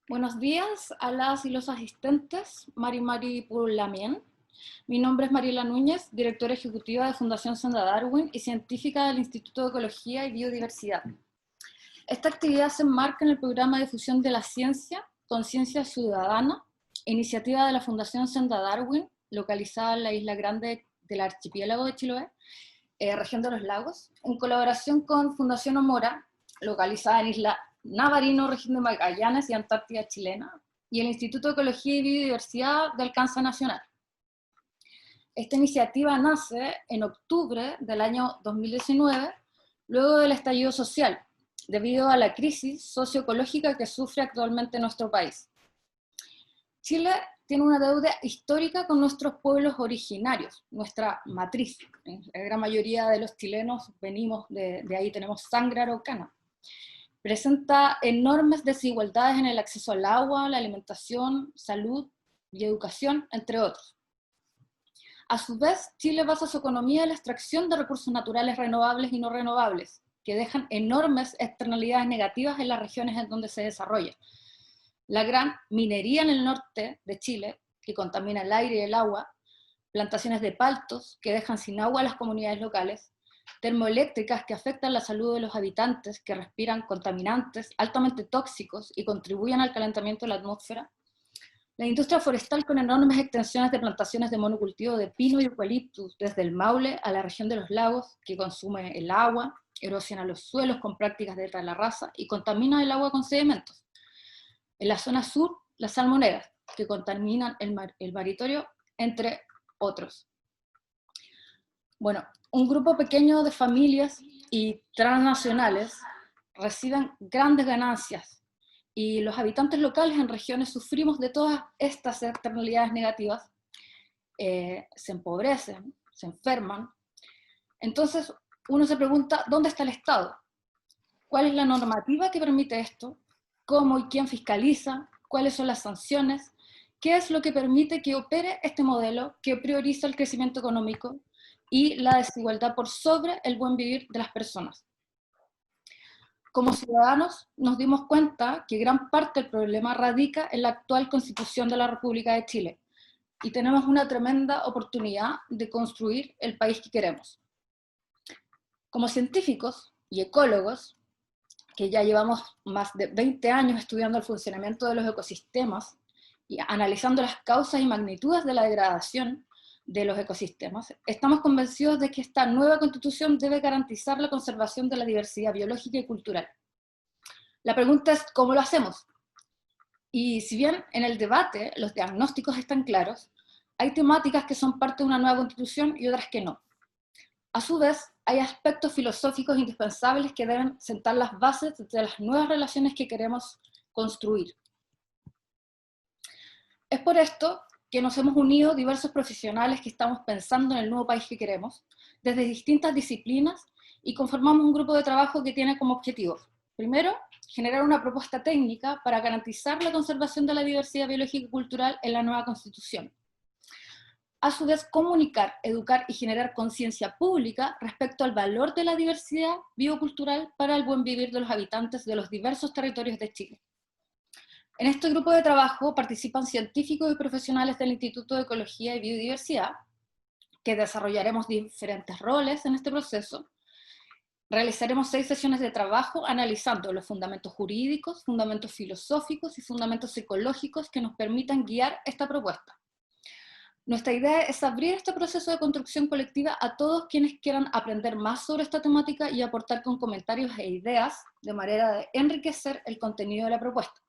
Buenos días a las y los asistentes, Mari Purulamien. Mi nombre es Mariela Núñez, directora ejecutiva de Fundación Senda Darwin y científica del Instituto de Ecología y Biodiversidad. Esta actividad se enmarca en el programa de difusión de la ciencia, Conciencia Ciudadana, iniciativa de la Fundación Senda Darwin, localizada en la isla grande del archipiélago de Chiloé, región de los lagos, en colaboración con Fundación Omora, localizada en Isla Navarino, región de Magallanes y Antártida chilena, y el Instituto de Ecología y Biodiversidad de alcance nacional. Esta iniciativa nace en octubre del año 2019, luego del estallido social, debido a la crisis socioecológica que sufre actualmente nuestro país. Chile tiene una deuda histórica con nuestros pueblos originarios, nuestra matriz. La gran mayoría de los chilenos venimos de ahí, tenemos sangre araucana. Presenta enormes desigualdades en el acceso al agua, la alimentación, salud y educación, entre otros. A su vez, Chile basa su economía en la extracción de recursos naturales renovables y no renovables, que dejan enormes externalidades negativas en las regiones en donde se desarrolla. La gran minería en el norte de Chile, que contamina el aire y el agua, plantaciones de paltos que dejan sin agua a las comunidades locales, termoeléctricas que afectan la salud de los habitantes, que respiran contaminantes altamente tóxicos y contribuyen al calentamiento de la atmósfera, la industria forestal con enormes extensiones de plantaciones de monocultivo de pino y eucaliptus desde el Maule a la región de los lagos, que consume el agua, erosiona los suelos con prácticas de talarraza y contamina el agua con sedimentos. En la zona sur, las salmoneras, que contaminan el maritorio, entre otros. Bueno, un grupo pequeño de familias y transnacionales reciben grandes ganancias y los habitantes locales en regiones sufrimos de todas estas externalidades negativas, se empobrecen, se enferman. Entonces uno se pregunta, ¿dónde está el Estado? ¿Cuál es la normativa que permite esto? ¿Cómo y quién fiscaliza? ¿Cuáles son las sanciones? ¿Qué es lo que permite que opere este modelo que prioriza el crecimiento económico y la desigualdad por sobre el buen vivir de las personas? Como ciudadanos nos dimos cuenta que gran parte del problema radica en la actual Constitución de la República de Chile y tenemos una tremenda oportunidad de construir el país que queremos. Como científicos y ecólogos, que ya llevamos más de 20 años estudiando el funcionamiento de los ecosistemas y analizando las causas y magnitudes de la degradación de los ecosistemas, estamos convencidos de que esta nueva constitución debe garantizar la conservación de la diversidad biológica y cultural. La pregunta es, ¿cómo lo hacemos? Y si bien en el debate los diagnósticos están claros, hay temáticas que son parte de una nueva constitución y otras que no. A su vez, hay aspectos filosóficos indispensables que deben sentar las bases de las nuevas relaciones que queremos construir. Es por esto que nos hemos unido diversos profesionales que estamos pensando en el nuevo país que queremos, desde distintas disciplinas, y conformamos un grupo de trabajo que tiene como objetivo, primero, generar una propuesta técnica para garantizar la conservación de la diversidad biológica y cultural en la nueva Constitución. A su vez, comunicar, educar y generar conciencia pública respecto al valor de la diversidad biocultural para el buen vivir de los habitantes de los diversos territorios de Chile. En este grupo de trabajo participan científicos y profesionales del Instituto de Ecología y Biodiversidad, que desarrollaremos diferentes roles en este proceso. Realizaremos 6 sesiones de trabajo analizando los fundamentos jurídicos, fundamentos filosóficos y fundamentos psicológicos que nos permitan guiar esta propuesta. Nuestra idea es abrir este proceso de construcción colectiva a todos quienes quieran aprender más sobre esta temática y aportar con comentarios e ideas de manera de enriquecer el contenido de la propuesta.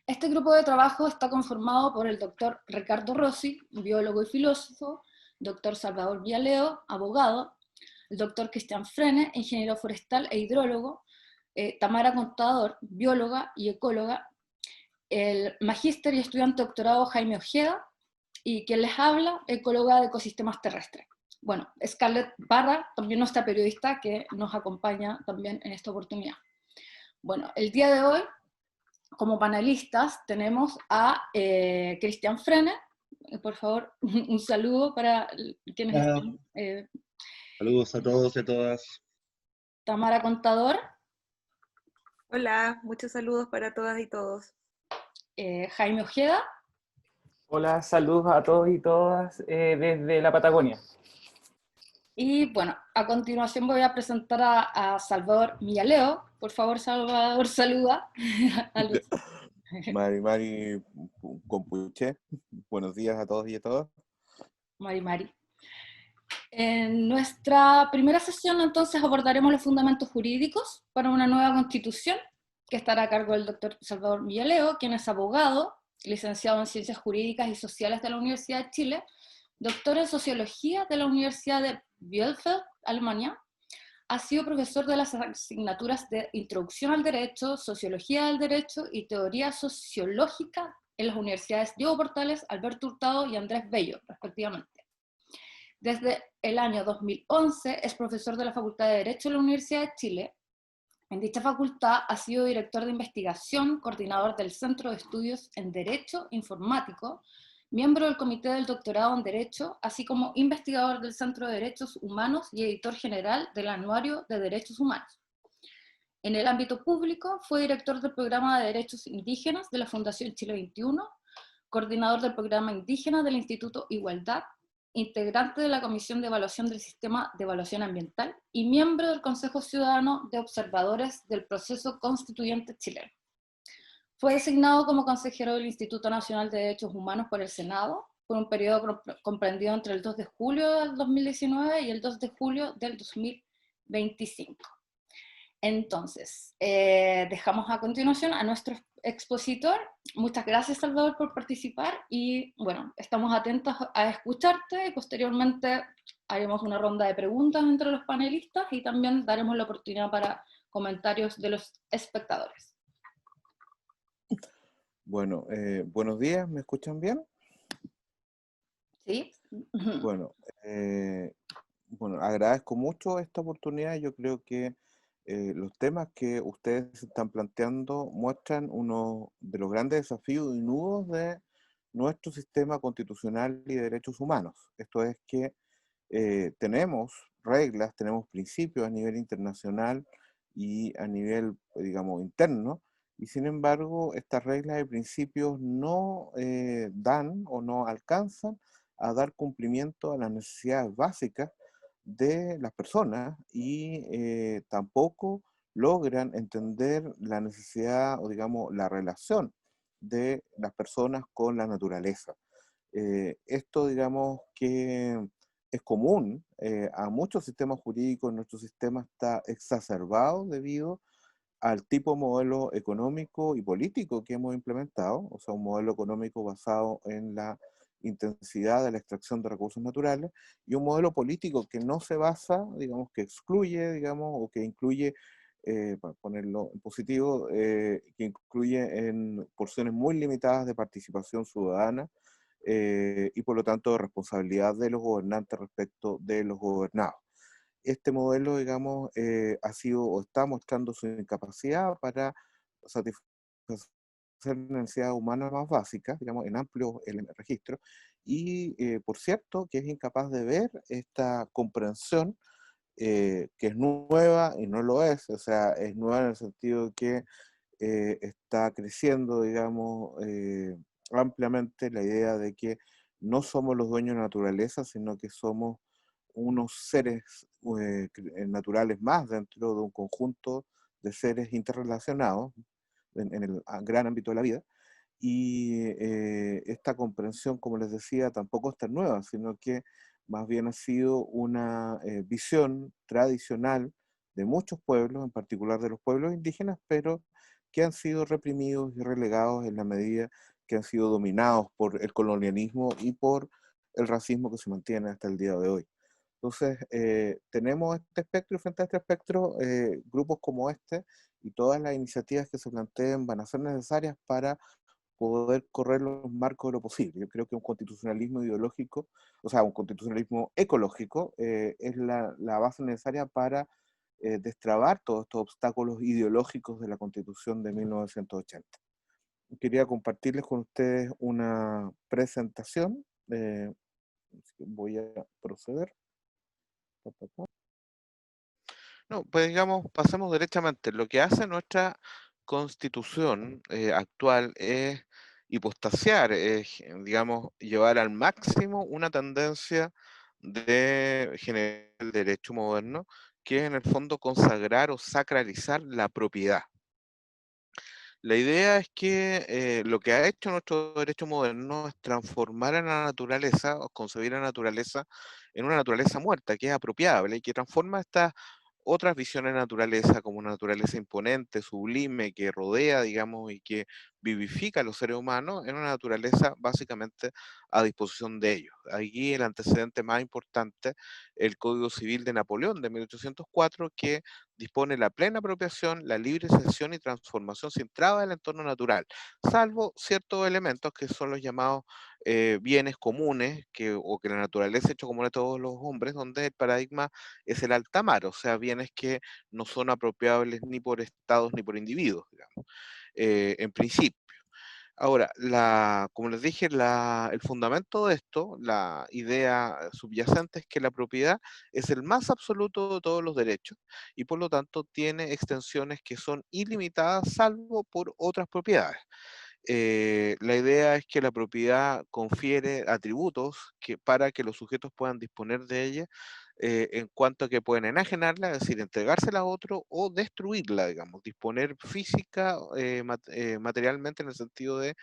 Este grupo de trabajo está conformado por el doctor Ricardo Rossi, biólogo y filósofo, doctor Salvador Villaleo, abogado, el doctor Cristian Frene, ingeniero forestal e hidrólogo, Tamara Contador, bióloga y ecóloga, el magíster y estudiante doctorado Jaime Ojeda, y quien les habla, ecóloga de ecosistemas terrestres. Bueno, Scarlett Barra, también nuestra periodista que nos acompaña también en esta oportunidad. Bueno, el día de hoy, como panelistas, tenemos a Cristian Frene. Por favor, un saludo para quienes están. Saludos a todos y a todas. Tamara Contador. Hola, muchos saludos para todas y todos. Jaime Ojeda. Hola, saludos a todos y todas desde la Patagonia. Y bueno, a continuación voy a presentar a Salvador Millaleo. Por favor, Salvador, saluda a Luz. Mari Compuche, buenos días a todos y a todas. Mari. En nuestra primera sesión entonces abordaremos los fundamentos jurídicos para una nueva constitución que estará a cargo del doctor Salvador Millaleo, quien es abogado, licenciado en Ciencias Jurídicas y Sociales de la Universidad de Chile, doctor en Sociología de la Universidad de Bielefeld, Alemania. Ha sido profesor de las asignaturas de Introducción al Derecho, Sociología del Derecho y Teoría Sociológica en las universidades Diego Portales, Alberto Hurtado y Andrés Bello, respectivamente. Desde el año 2011 es profesor de la Facultad de Derecho de la Universidad de Chile. En dicha facultad ha sido director de investigación, coordinador del Centro de Estudios en Derecho Informático, miembro del Comité del Doctorado en Derecho, así como investigador del Centro de Derechos Humanos y editor general del Anuario de Derechos Humanos. En el ámbito público fue director del Programa de Derechos Indígenas de la Fundación Chile 21, coordinador del Programa Indígena del Instituto Igualdad, integrante de la Comisión de Evaluación del Sistema de Evaluación Ambiental y miembro del Consejo Ciudadano de Observadores del Proceso Constituyente chileno. Fue designado como consejero del Instituto Nacional de Derechos Humanos por el Senado por un periodo comprendido entre el 2 de julio del 2019 y el 2 de julio del 2025. Entonces, dejamos a continuación a nuestro expositor. Muchas gracias, Salvador, por participar y, bueno, estamos atentos a escucharte y posteriormente haremos una ronda de preguntas entre los panelistas y también daremos la oportunidad para comentarios de los espectadores. Bueno, buenos días, ¿me escuchan bien? ¿Sí? Bueno, agradezco mucho esta oportunidad. Yo creo que los temas que ustedes están planteando muestran uno de los grandes desafíos y nudos de nuestro sistema constitucional y de derechos humanos. Esto es que tenemos reglas, tenemos principios a nivel internacional y a nivel, digamos, interno, y sin embargo estas reglas y principios no dan o no alcanzan a dar cumplimiento a las necesidades básicas de las personas y tampoco logran entender la necesidad o digamos la relación de las personas con la naturaleza. Esto digamos que es común a muchos sistemas jurídicos. Nuestro sistema está exacerbado debido al tipo de modelo económico y político que hemos implementado, o sea, un modelo económico basado en la intensidad de la extracción de recursos naturales, y un modelo político que no se basa, digamos, que excluye, digamos, o que incluye, para ponerlo en positivo, que incluye en porciones muy limitadas de participación ciudadana, y por lo tanto de responsabilidad de los gobernantes respecto de los gobernados. Este modelo, digamos, ha sido o está mostrando su incapacidad para satisfacer necesidades humanas más básicas, digamos, en amplio registro, y por cierto, que es incapaz de ver esta comprensión que es nueva y no lo es, o sea, es nueva en el sentido de que está creciendo, digamos, ampliamente la idea de que no somos los dueños de la naturaleza, sino que somos unos seres naturales más dentro de un conjunto de seres interrelacionados en el gran ámbito de la vida. Y esta comprensión, como les decía, tampoco es tan nueva, sino que más bien ha sido una visión tradicional de muchos pueblos, en particular de los pueblos indígenas, pero que han sido reprimidos y relegados en la medida que han sido dominados por el colonialismo y por el racismo que se mantiene hasta el día de hoy. Entonces, tenemos este espectro y frente a este espectro, grupos como este y todas las iniciativas que se planteen van a ser necesarias para poder correr los marcos de lo posible. Yo creo que un constitucionalismo ideológico, o sea, un constitucionalismo ecológico, es la base necesaria para destrabar todos estos obstáculos ideológicos de la Constitución de 1980. Quería compartirles con ustedes una presentación. Voy a proceder. No, pues digamos, pasemos derechamente. Lo que hace nuestra constitución actual es hipostasiar, es, digamos, llevar al máximo una tendencia de generar el derecho moderno, que es en el fondo consagrar o sacralizar la propiedad. La idea es que lo que ha hecho nuestro derecho moderno es transformar a la naturaleza o concebir la naturaleza en una naturaleza muerta, que es apropiable y que transforma estas otras visiones de naturaleza como una naturaleza imponente, sublime, que rodea, digamos, y que vivifica a los seres humanos en una naturaleza básicamente a disposición de ellos. Aquí el antecedente más importante, el Código Civil de Napoleón de 1804, que dispone la plena apropiación, la libre cesión y transformación sin traba del entorno natural, salvo ciertos elementos que son los llamados bienes comunes, o que la naturaleza ha hecho común a todos los hombres, donde el paradigma es el alta mar, o sea, bienes que no son apropiables ni por estados ni por individuos, digamos, en principio. Ahora, como les dije, el fundamento de esto, la idea subyacente es que la propiedad es el más absoluto de todos los derechos y por lo tanto tiene extensiones que son ilimitadas salvo por otras propiedades. La idea es que la propiedad confiere atributos para que los sujetos puedan disponer de ella en cuanto a que pueden enajenarla, es decir, entregársela a otro o destruirla, digamos, disponer física, materialmente en el sentido de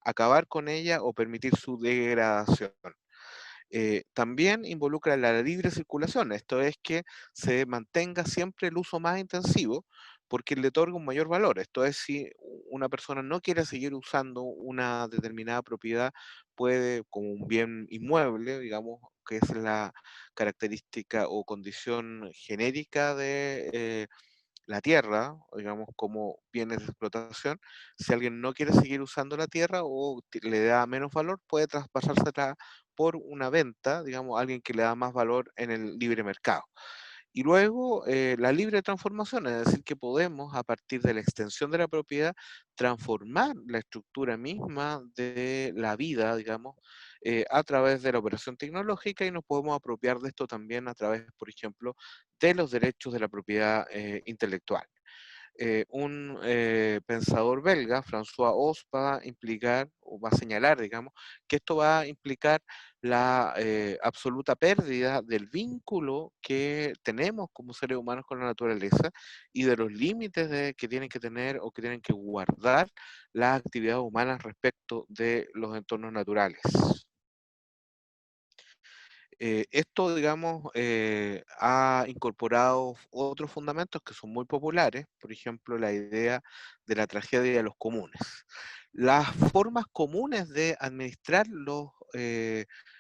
acabar con ella o permitir su degradación. También involucra la libre circulación, esto es que se mantenga siempre el uso más intensivo porque le otorga un mayor valor. Esto es, si una persona no quiere seguir usando una determinada propiedad, puede, como un bien inmueble, digamos, que es la característica o condición genérica de la tierra, digamos, como bienes de explotación, si alguien no quiere seguir usando la tierra o le da menos valor, puede traspasársela por una venta, digamos, a alguien que le da más valor en el libre mercado. Y luego la libre transformación, es decir, que podemos, a partir de la extensión de la propiedad, transformar la estructura misma de la vida, digamos, a través de la operación tecnológica y nos podemos apropiar de esto también a través, por ejemplo, de los derechos de la propiedad intelectual. Un pensador belga, François Hoss, va a implicar, o va a señalar, digamos, que esto va a implicar la absoluta pérdida del vínculo que tenemos como seres humanos con la naturaleza y de los límites que tienen que tener o que tienen que guardar las actividades humanas respecto de los entornos naturales. Esto, digamos, ha incorporado otros fundamentos que son muy populares, por ejemplo, la idea de la tragedia de los comunes. Las formas comunes de administrar los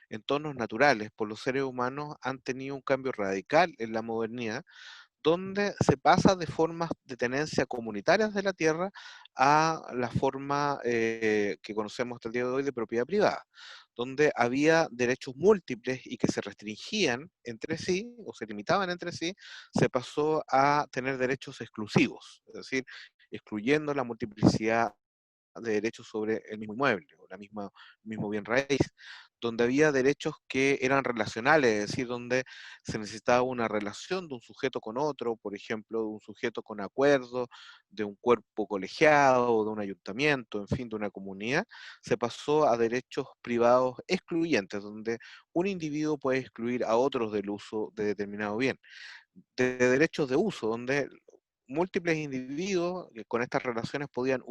entornos naturales por los seres humanos han tenido un cambio radical en la modernidad, donde se pasa de formas de tenencia comunitarias de la tierra a la forma que conocemos hasta el día de hoy de propiedad privada, donde había derechos múltiples y que se restringían entre sí o se limitaban entre sí, se pasó a tener derechos exclusivos, es decir, excluyendo la multiplicidad de derechos sobre el mismo inmueble o mismo bien raíz, donde había derechos que eran relacionales, es decir, donde se necesitaba una relación de un sujeto con otro, por ejemplo, de un sujeto con acuerdo, de un cuerpo colegiado, de un ayuntamiento, en fin, de una comunidad, se pasó a derechos privados excluyentes, donde un individuo puede excluir a otros del uso de determinado bien, de derechos de uso, donde múltiples individuos con estas relaciones podían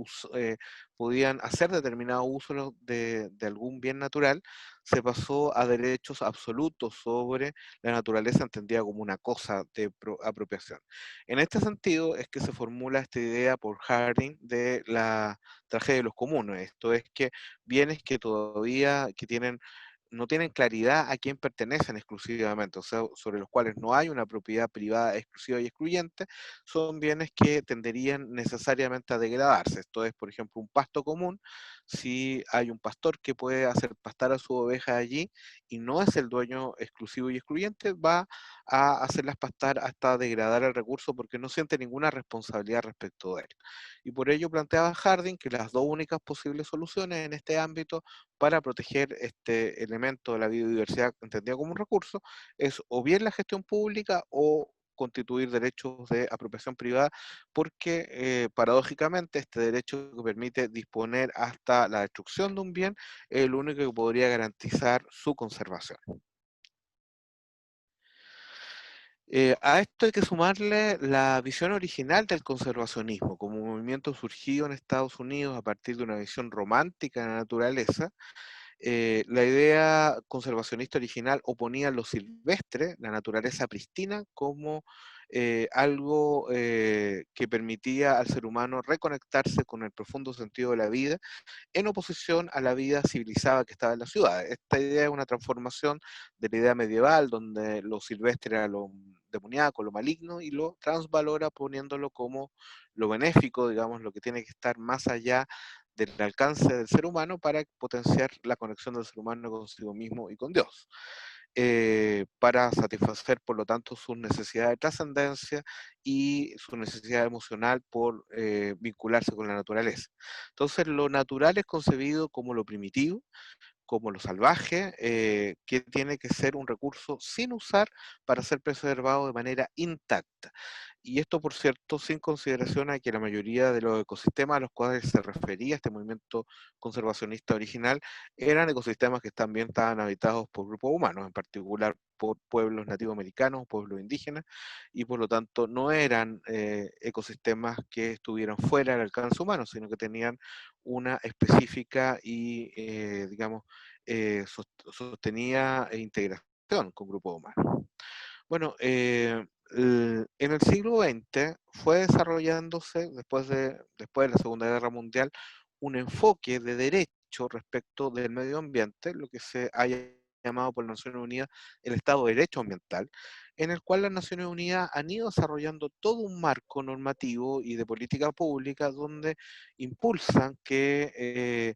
hacer determinado uso de algún bien natural, se pasó a derechos absolutos sobre la naturaleza entendida como una cosa de apropiación. En este sentido es que se formula esta idea por Harding de la tragedia de los comunes, esto es que bienes que todavía no tienen claridad a quién pertenecen exclusivamente, o sea, sobre los cuales no hay una propiedad privada exclusiva y excluyente, son bienes que tenderían necesariamente a degradarse. Esto es, por ejemplo, un pasto común. Si hay un pastor que puede hacer pastar a su oveja allí y no es el dueño exclusivo y excluyente, va a hacerlas pastar hasta degradar el recurso porque no siente ninguna responsabilidad respecto de él. Y por ello planteaba Harding que las dos únicas posibles soluciones en este ámbito para proteger este elemento de la biodiversidad entendido como un recurso es o bien la gestión pública o constituir derechos de apropiación privada, porque paradójicamente este derecho que permite disponer hasta la destrucción de un bien es el único que podría garantizar su conservación. A esto hay que sumarle la visión original del conservacionismo, como un movimiento surgido en Estados Unidos a partir de una visión romántica de la naturaleza. La idea conservacionista original oponía lo silvestre, la naturaleza pristina, como algo que permitía al ser humano reconectarse con el profundo sentido de la vida, en oposición a la vida civilizada que estaba en la ciudad. Esta idea es una transformación de la idea medieval, donde lo silvestre era lo demoníaco, lo maligno, y lo transvalora poniéndolo como lo benéfico, digamos, lo que tiene que estar más allá del alcance del ser humano para potenciar la conexión del ser humano consigo mismo y con Dios. Para satisfacer, por lo tanto, sus necesidades de trascendencia y su necesidad emocional por vincularse con la naturaleza. Entonces, lo natural es concebido como lo primitivo, como lo salvaje, que tiene que ser un recurso sin usar para ser preservado de manera intacta. Y esto, por cierto, sin consideración a que la mayoría de los ecosistemas a los cuales se refería este movimiento conservacionista original eran ecosistemas que también estaban habitados por grupos humanos, en particular por pueblos nativos americanos, pueblos indígenas, y por lo tanto no eran ecosistemas que estuvieran fuera del alcance humano, sino que tenían una específica y, digamos, sostenida integración con grupos humanos. Bueno, en el siglo XX fue desarrollándose, después de la Segunda Guerra Mundial, un enfoque de derecho respecto del medio ambiente, lo que se ha llamado por las Naciones Unidas el Estado de Derecho Ambiental, en el cual las Naciones Unidas han ido desarrollando todo un marco normativo y de política pública donde impulsan que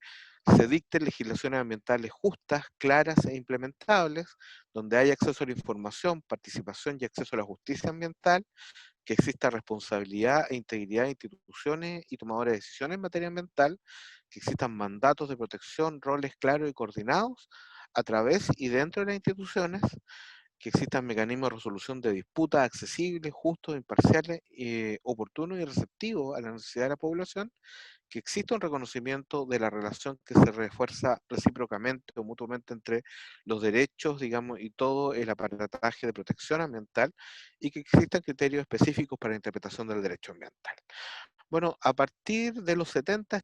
se dicten legislaciones ambientales justas, claras e implementables, donde haya acceso a la información, participación y acceso a la justicia ambiental, que exista responsabilidad e integridad de instituciones y tomadores de decisiones en materia ambiental, que existan mandatos de protección, roles claros y coordinados a través y dentro de las instituciones, que existan mecanismos de resolución de disputas accesibles, justos, imparciales, oportunos y receptivos a la necesidad de la población, que exista un reconocimiento de la relación que se refuerza recíprocamente o mutuamente entre los derechos, digamos, y todo el aparataje de protección ambiental, y que existan criterios específicos para la interpretación del derecho ambiental. Bueno, a partir de los 70,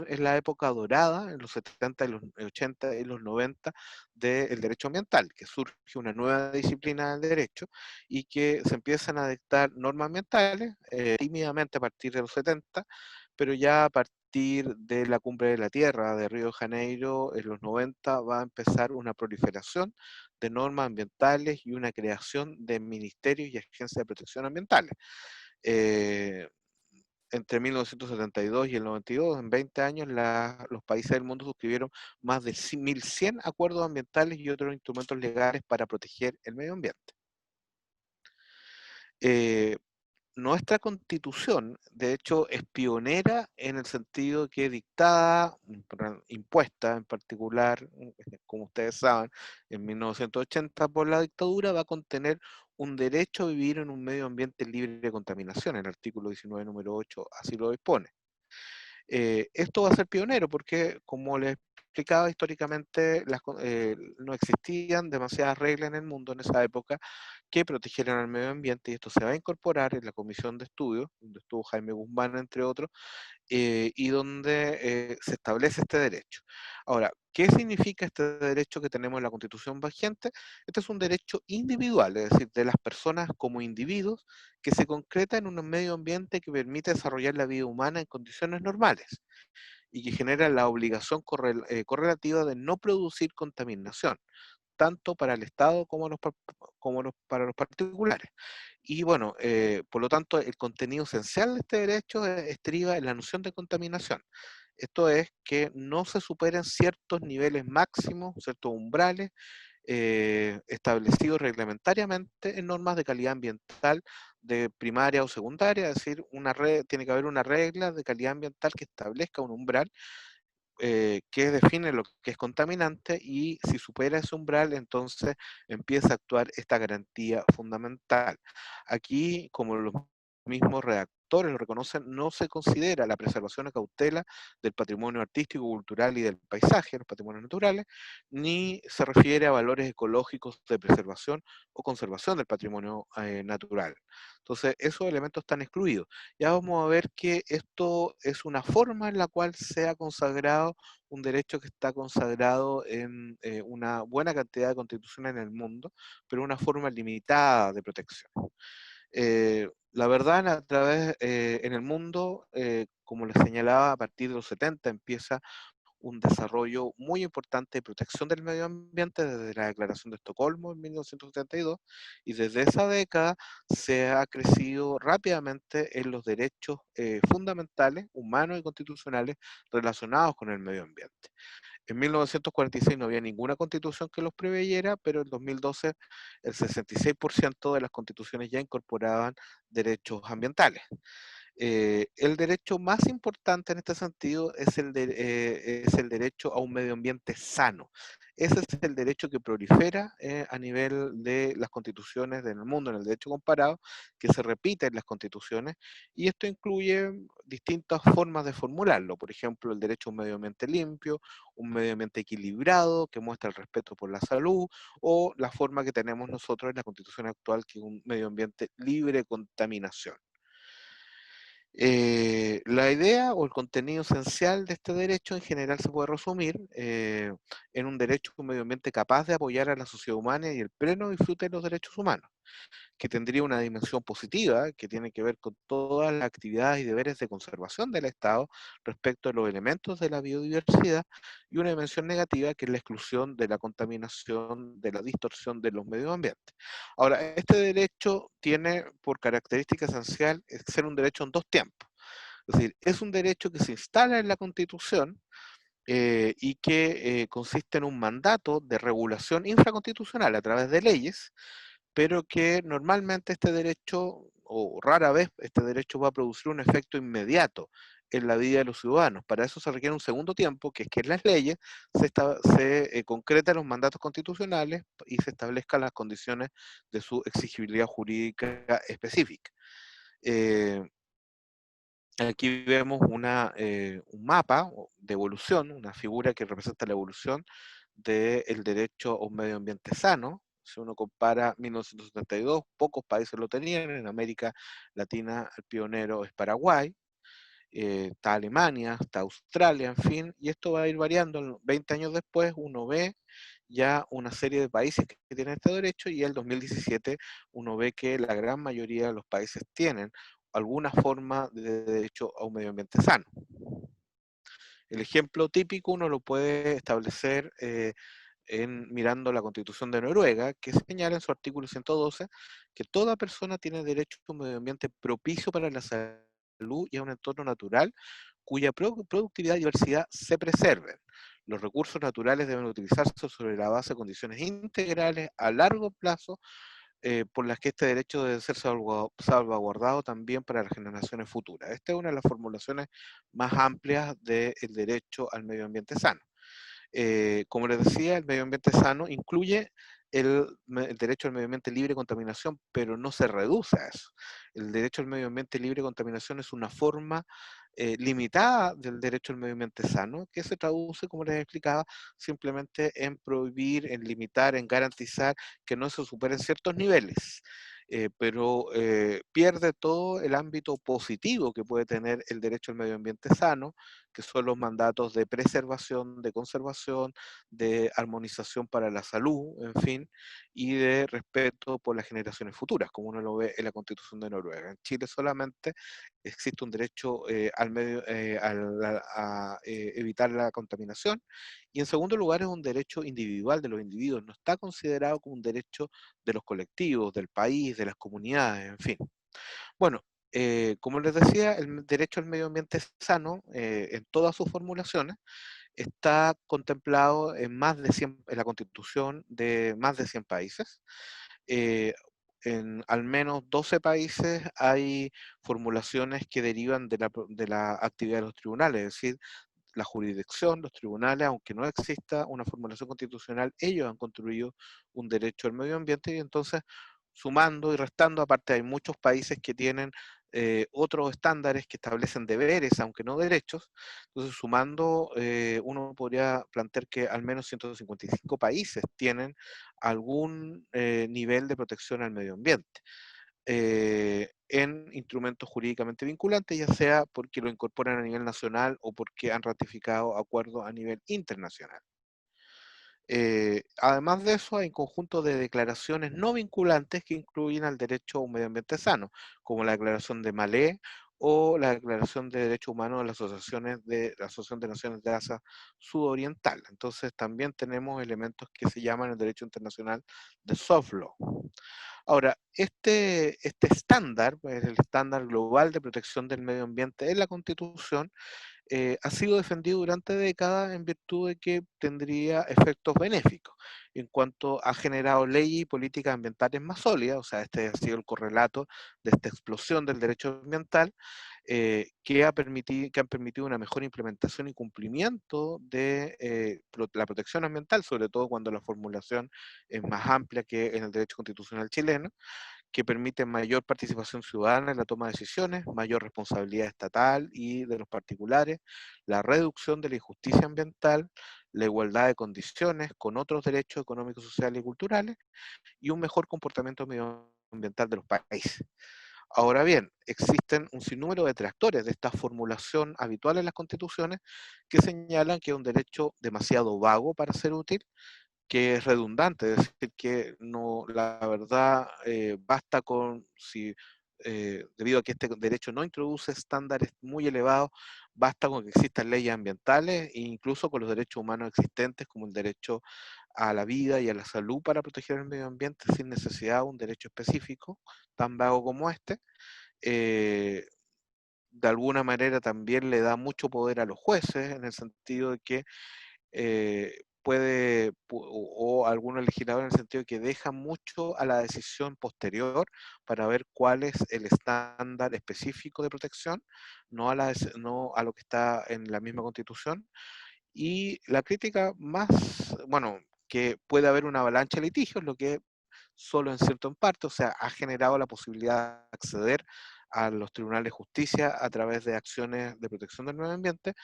es la época dorada, en los 70, y los 80 y los 90, del derecho ambiental, que surge una nueva disciplina del derecho y que se empiezan a dictar normas ambientales, tímidamente a partir de los 70, pero ya a partir de la Cumbre de la Tierra de Río de Janeiro, en los 90, va a empezar una proliferación de normas ambientales y una creación de ministerios y agencias de protección ambientales. Eh, Entre 1972 y el 92, en 20 años, los países del mundo suscribieron más de 1.100 acuerdos ambientales y otros instrumentos legales para proteger el medio ambiente. Eh, Nuestra constitución, de hecho, es pionera en el sentido que dictada, impuesta en particular, como ustedes saben, en 1980 por la dictadura, va a contener un derecho a vivir en un medio ambiente libre de contaminación. El artículo 19, número 8, así lo dispone. Esto va a ser pionero porque, como les explicaba, históricamente no existían demasiadas reglas en el mundo en esa época que protegieran al medio ambiente, y esto se va a incorporar en la comisión de estudios, donde estuvo Jaime Guzmán, entre otros, y donde se establece este derecho. Ahora, ¿qué significa este derecho que tenemos en la Constitución vigente? Este es un derecho individual, es decir, de las personas como individuos, que se concreta en un medio ambiente que permite desarrollar la vida humana en condiciones normales y que genera la obligación correlativa de no producir contaminación, tanto para el Estado como, para los particulares. Y bueno, por lo tanto, el contenido esencial de este derecho estriba en la noción de contaminación. Esto es que no se superen ciertos niveles máximos, ciertos umbrales establecidos reglamentariamente en normas de calidad ambiental de primaria o secundaria, es decir, tiene que haber una regla de calidad ambiental que establezca un umbral que define lo que es contaminante, y si supera ese umbral, entonces empieza a actuar esta garantía fundamental. Aquí, como los mismos redactores lo reconocen, no se considera la preservación a cautela del patrimonio artístico, cultural y del paisaje, los patrimonios naturales, ni se refiere a valores ecológicos de preservación o conservación del patrimonio natural. Entonces, esos elementos están excluidos. Ya vamos a ver que esto es una forma en la cual se ha consagrado un derecho que está consagrado en una buena cantidad de constituciones en el mundo, pero una forma limitada de protección. La verdad, a través en el mundo, como les señalaba, a partir de los 70 empieza un desarrollo muy importante de protección del medio ambiente desde la Declaración de Estocolmo en 1972, y desde esa década se ha crecido rápidamente en los derechos fundamentales, humanos y constitucionales relacionados con el medio ambiente. En 1946 no había ninguna constitución que los preveyera, pero en 2012 el 66% de las constituciones ya incorporaban derechos ambientales. El derecho más importante en este sentido es el derecho a un medio ambiente sano. Ese es el derecho que prolifera a nivel de las constituciones del mundo, en el derecho comparado, que se repite en las constituciones, y esto incluye distintas formas de formularlo. Por ejemplo, el derecho a un medio ambiente limpio, un medio ambiente equilibrado, que muestra el respeto por la salud, o la forma que tenemos nosotros en la constitución actual, que es un medio ambiente libre de contaminación. La idea o el contenido esencial de este derecho en general se puede resumir en un derecho a un medio ambiente capaz de apoyar a la sociedad humana y el pleno disfrute de los derechos humanos, que tendría una dimensión positiva que tiene que ver con todas las actividades y deberes de conservación del Estado respecto a los elementos de la biodiversidad, y una dimensión negativa que es la exclusión de la contaminación, de la distorsión de los medios ambientes. Ahora, este derecho tiene por característica esencial ser un derecho en dos tiempos. Es decir, es un derecho que se instala en la Constitución y que consiste en un mandato de regulación infraconstitucional a través de leyes, pero que normalmente este derecho, o rara vez este derecho, va a producir un efecto inmediato en la vida de los ciudadanos. Para eso se requiere un segundo tiempo, que es que en las leyes se concretan los mandatos constitucionales y se establezcan las condiciones de su exigibilidad jurídica específica. Eh, Aquí vemos un mapa de evolución, una figura que representa la evolución del derecho a un medio ambiente sano. Si uno compara 1972, pocos países lo tenían. En América Latina el pionero es Paraguay, está Alemania, está Australia, en fin, y esto va a ir variando. 20 años después uno ve ya una serie de países que tienen este derecho, y en el 2017 uno ve que la gran mayoría de los países tienen alguna forma de derecho a un medio ambiente sano. El ejemplo típico uno lo puede establecer mirando la Constitución de Noruega, que señala en su artículo 112 que toda persona tiene derecho a un medio ambiente propicio para la salud y a un entorno natural cuya productividad y diversidad se preserven. Los recursos naturales deben utilizarse sobre la base de condiciones integrales a largo plazo, por las que este derecho debe ser salvaguardado también para las generaciones futuras. Esta es una de las formulaciones más amplias del derecho al medio ambiente sano. Como les decía, el medio ambiente sano incluye el derecho al medio ambiente libre de contaminación, pero no se reduce a eso. El derecho al medio ambiente libre de contaminación es una forma limitada del derecho al medio ambiente sano, que se traduce, como les explicaba, simplemente en prohibir, en limitar, en garantizar que no se superen ciertos niveles. Pero pierde todo el ámbito positivo que puede tener el derecho al medio ambiente sano, que son los mandatos de preservación, de conservación, de armonización para la salud, en fin, y de respeto por las generaciones futuras, como uno lo ve en la Constitución de Noruega. En Chile solamente existe un derecho a evitar la contaminación, y en segundo lugar es un derecho individual de los individuos, no está considerado como un derecho de los colectivos, del país, de las comunidades, en fin. Bueno, como les decía, el derecho al medio ambiente sano, en todas sus formulaciones, está contemplado en la Constitución de más de 100 países. Eh, en al menos 12 países hay formulaciones que derivan de la actividad de los tribunales, es decir, la jurisdicción, los tribunales, aunque no exista una formulación constitucional, ellos han construido un derecho al medio ambiente y entonces sumando y restando, aparte hay muchos países que tienen otros estándares que establecen deberes, aunque no derechos, entonces sumando uno podría plantear que al menos 155 países tienen algún nivel de protección al medio ambiente en instrumentos jurídicamente vinculantes, ya sea porque lo incorporan a nivel nacional o porque han ratificado acuerdos a nivel internacional. Además de eso, hay un conjunto de declaraciones no vinculantes que incluyen al derecho a un medio ambiente sano, como la Declaración de Malé o la Declaración de Derechos Humanos de la Asociación de Naciones de Asia Sudoriental. Entonces, también tenemos elementos que se llaman el derecho internacional de soft law. Ahora, este estándar, pues, el estándar global de protección del medio ambiente en la Constitución, ha sido defendido durante décadas en virtud de que tendría efectos benéficos en cuanto ha generado leyes y políticas ambientales más sólidas, o sea, este ha sido el correlato de esta explosión del derecho ambiental, que han permitido una mejor implementación y cumplimiento de la protección ambiental, sobre todo cuando la formulación es más amplia que en el derecho constitucional chileno, que permiten mayor participación ciudadana en la toma de decisiones, mayor responsabilidad estatal y de los particulares, la reducción de la injusticia ambiental, la igualdad de condiciones con otros derechos económicos, sociales y culturales, y un mejor comportamiento medioambiental de los países. Ahora bien, existen un sinnúmero de detractores de esta formulación habitual en las constituciones que señalan que es un derecho demasiado vago para ser útil, que es redundante, es decir, que no, la verdad, basta con, si debido a que este derecho no introduce estándares muy elevados, basta con que existan leyes ambientales e incluso con los derechos humanos existentes, como el derecho a la vida y a la salud para proteger el medio ambiente sin necesidad de un derecho específico tan vago como este. Eh, de alguna manera también le da mucho poder a los jueces, en el sentido de que o algunos legisladores en el sentido de que dejan mucho a la decisión posterior para ver cuál es el estándar específico de protección, no a lo que está en la misma Constitución. Y la crítica más, bueno, que puede haber una avalancha de litigios, lo que solo en cierto en parte, o sea, ha generado la posibilidad de acceder a los tribunales de justicia a través de acciones de protección del medio ambiente,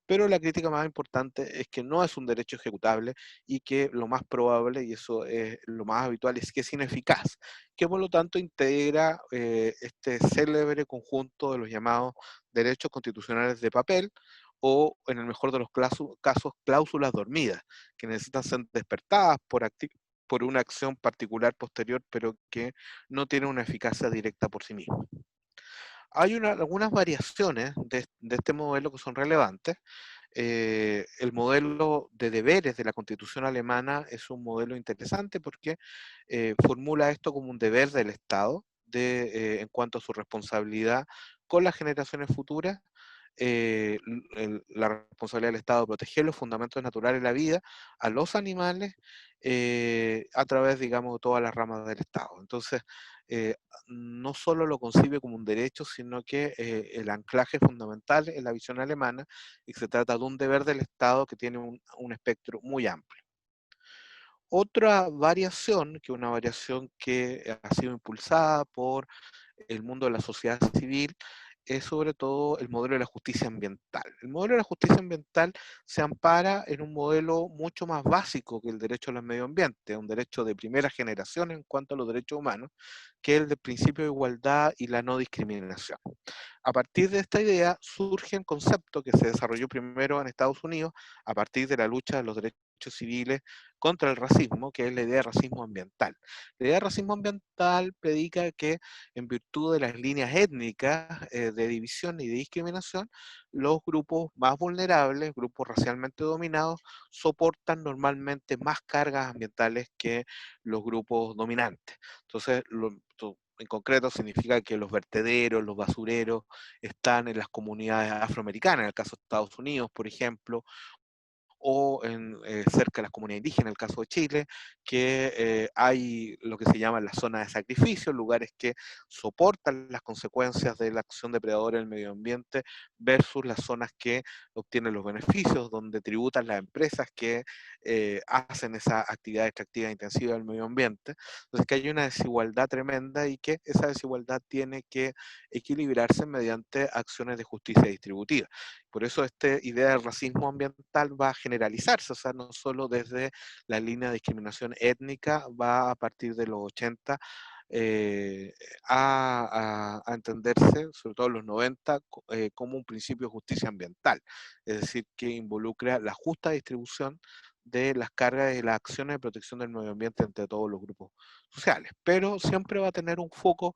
pero la crítica más importante es que no es un derecho ejecutable y que lo más probable, y eso es lo más habitual, es que es ineficaz, que por lo tanto integra este célebre conjunto de los llamados derechos constitucionales de papel, o en el mejor de los casos, cláusulas dormidas, que necesitan ser despertadas por una acción particular posterior, pero que no tiene una eficacia directa por sí misma. Hay algunas variaciones de este modelo que son relevantes. El modelo de deberes de la Constitución alemana es un modelo interesante porque formula esto como un deber del Estado en cuanto a su responsabilidad con las generaciones futuras, la responsabilidad del Estado de proteger los fundamentos naturales de la vida, a los animales, a través, digamos, de todas las ramas del Estado. Entonces, eh, no solo lo concibe como un derecho, sino que el anclaje fundamental en la visión alemana, y se trata de un deber del Estado que tiene un espectro muy amplio. Otra variación, que una variación que ha sido impulsada por el mundo de la sociedad civil, es sobre todo el modelo de la justicia ambiental. El modelo de la justicia ambiental se ampara en un modelo mucho más básico que el derecho al medio ambiente, un derecho de primera generación en cuanto a los derechos humanos, que es el del principio de igualdad y la no discriminación. A partir de esta idea surge un concepto que se desarrolló primero en Estados Unidos a partir de la lucha de los derechos civiles contra el racismo, que es la idea de racismo ambiental. La idea de racismo ambiental predica que en virtud de las líneas étnicas de división y de discriminación, los grupos más vulnerables, grupos racialmente dominados, soportan normalmente más cargas ambientales que los grupos dominantes. Entonces, en concreto significa que los vertederos, los basureros están en las comunidades afroamericanas, en el caso de Estados Unidos, por ejemplo, o cerca de las comunidades indígenas, en el caso de Chile, que hay lo que se llama la zona de sacrificio, lugares que soportan las consecuencias de la acción depredadora del medio ambiente, versus las zonas que obtienen los beneficios, donde tributan las empresas que hacen esa actividad extractiva intensiva del medio ambiente. Entonces, que hay una desigualdad tremenda y que esa desigualdad tiene que equilibrarse mediante acciones de justicia distributiva. Por eso esta idea del racismo ambiental va a generalizarse, o sea, no solo desde la línea de discriminación étnica, va a partir de los 80 a entenderse, sobre todo en los 90, como un principio de justicia ambiental, es decir, que involucra la justa distribución de las cargas y las acciones de protección del medio ambiente entre todos los grupos sociales, pero siempre va a tener un foco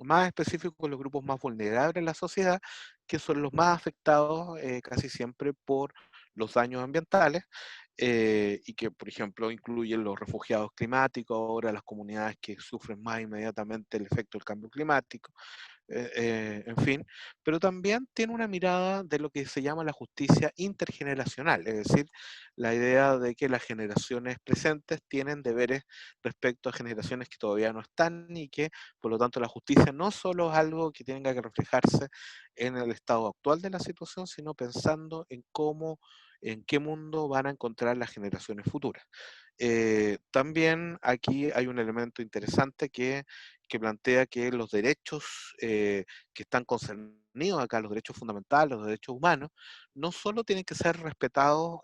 más específico con los grupos más vulnerables en la sociedad, que son los más afectados casi siempre por los daños ambientales, y que, por ejemplo, incluyen los refugiados climáticos, ahora las comunidades que sufren más inmediatamente el efecto del cambio climático, en fin, pero también tiene una mirada de lo que se llama la justicia intergeneracional, es decir, la idea de que las generaciones presentes tienen deberes respecto a generaciones que todavía no están y que, por lo tanto, la justicia no solo es algo que tenga que reflejarse en el estado actual de la situación, sino pensando en cómo, en qué mundo van a encontrar las generaciones futuras. También aquí hay un elemento interesante que plantea que los derechos que están concernidos acá, los derechos fundamentales, los derechos humanos, no solo tienen que ser respetados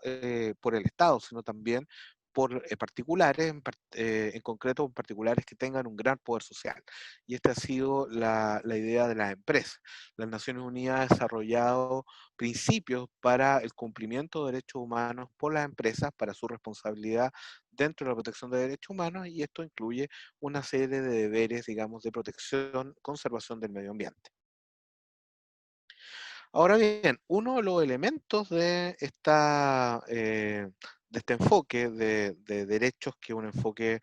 por el Estado, sino también por particulares, en concreto particulares que tengan un gran poder social. Y esta ha sido la idea de las empresas. Las Naciones Unidas ha desarrollado principios para el cumplimiento de derechos humanos por las empresas, para su responsabilidad dentro de la protección de derechos humanos, y esto incluye una serie de deberes, digamos, de protección, conservación del medio ambiente. Ahora bien, uno de los elementos de este enfoque de derechos, que es un enfoque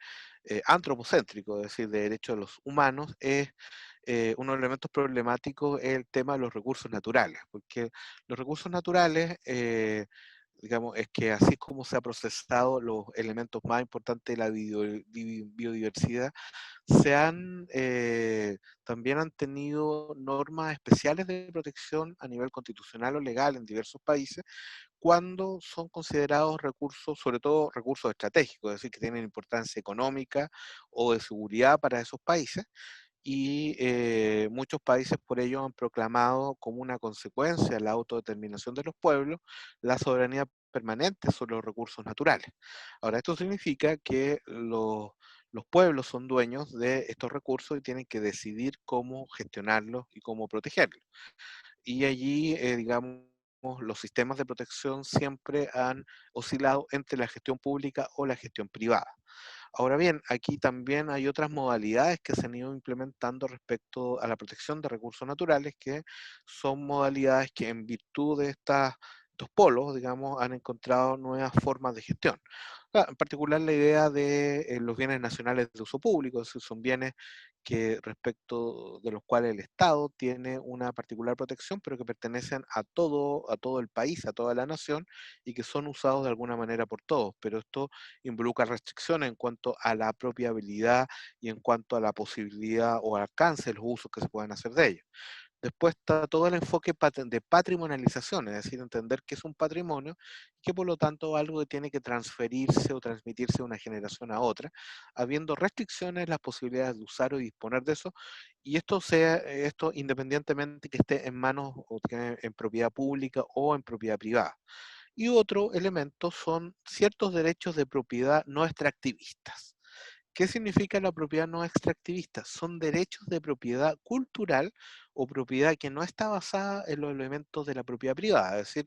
antropocéntrico, es decir, de derechos de los humanos, es uno de los elementos problemáticos es el tema de los recursos naturales, porque los recursos naturales, digamos, es que así como se ha procesado los elementos más importantes de la biodiversidad, también han tenido normas especiales de protección a nivel constitucional o legal en diversos países cuando son considerados recursos, sobre todo recursos estratégicos, es decir, que tienen importancia económica o de seguridad para esos países, y muchos países por ello han proclamado como una consecuencia de la autodeterminación de los pueblos la soberanía permanente sobre los recursos naturales. Ahora, esto significa que los pueblos son dueños de estos recursos y tienen que decidir cómo gestionarlos y cómo protegerlos. Y allí, digamos, los sistemas de protección siempre han oscilado entre la gestión pública o la gestión privada. Ahora bien, aquí también hay otras modalidades que se han ido implementando respecto a la protección de recursos naturales, que son modalidades que en virtud de estos polos, digamos, han encontrado nuevas formas de gestión. En particular la idea de los bienes nacionales de uso público, es decir, son bienes que respecto de los cuales el Estado tiene una particular protección, pero que pertenecen a todo el país, a toda la nación, y que son usados de alguna manera por todos. Pero esto involucra restricciones en cuanto a la propiabilidad y en cuanto a la posibilidad o alcance de los usos que se puedan hacer de ellos. Después está todo el enfoque de patrimonialización, es decir, entender que es un patrimonio y que por lo tanto algo que tiene que transferirse o transmitirse de una generación a otra, habiendo restricciones, las posibilidades de usar o disponer de eso, y esto independientemente que esté en manos o que en propiedad pública o en propiedad privada. Y otro elemento son ciertos derechos de propiedad no extractivistas. ¿Qué significa la propiedad no extractivista? Son derechos de propiedad cultural o propiedad que no está basada en los elementos de la propiedad privada, es decir,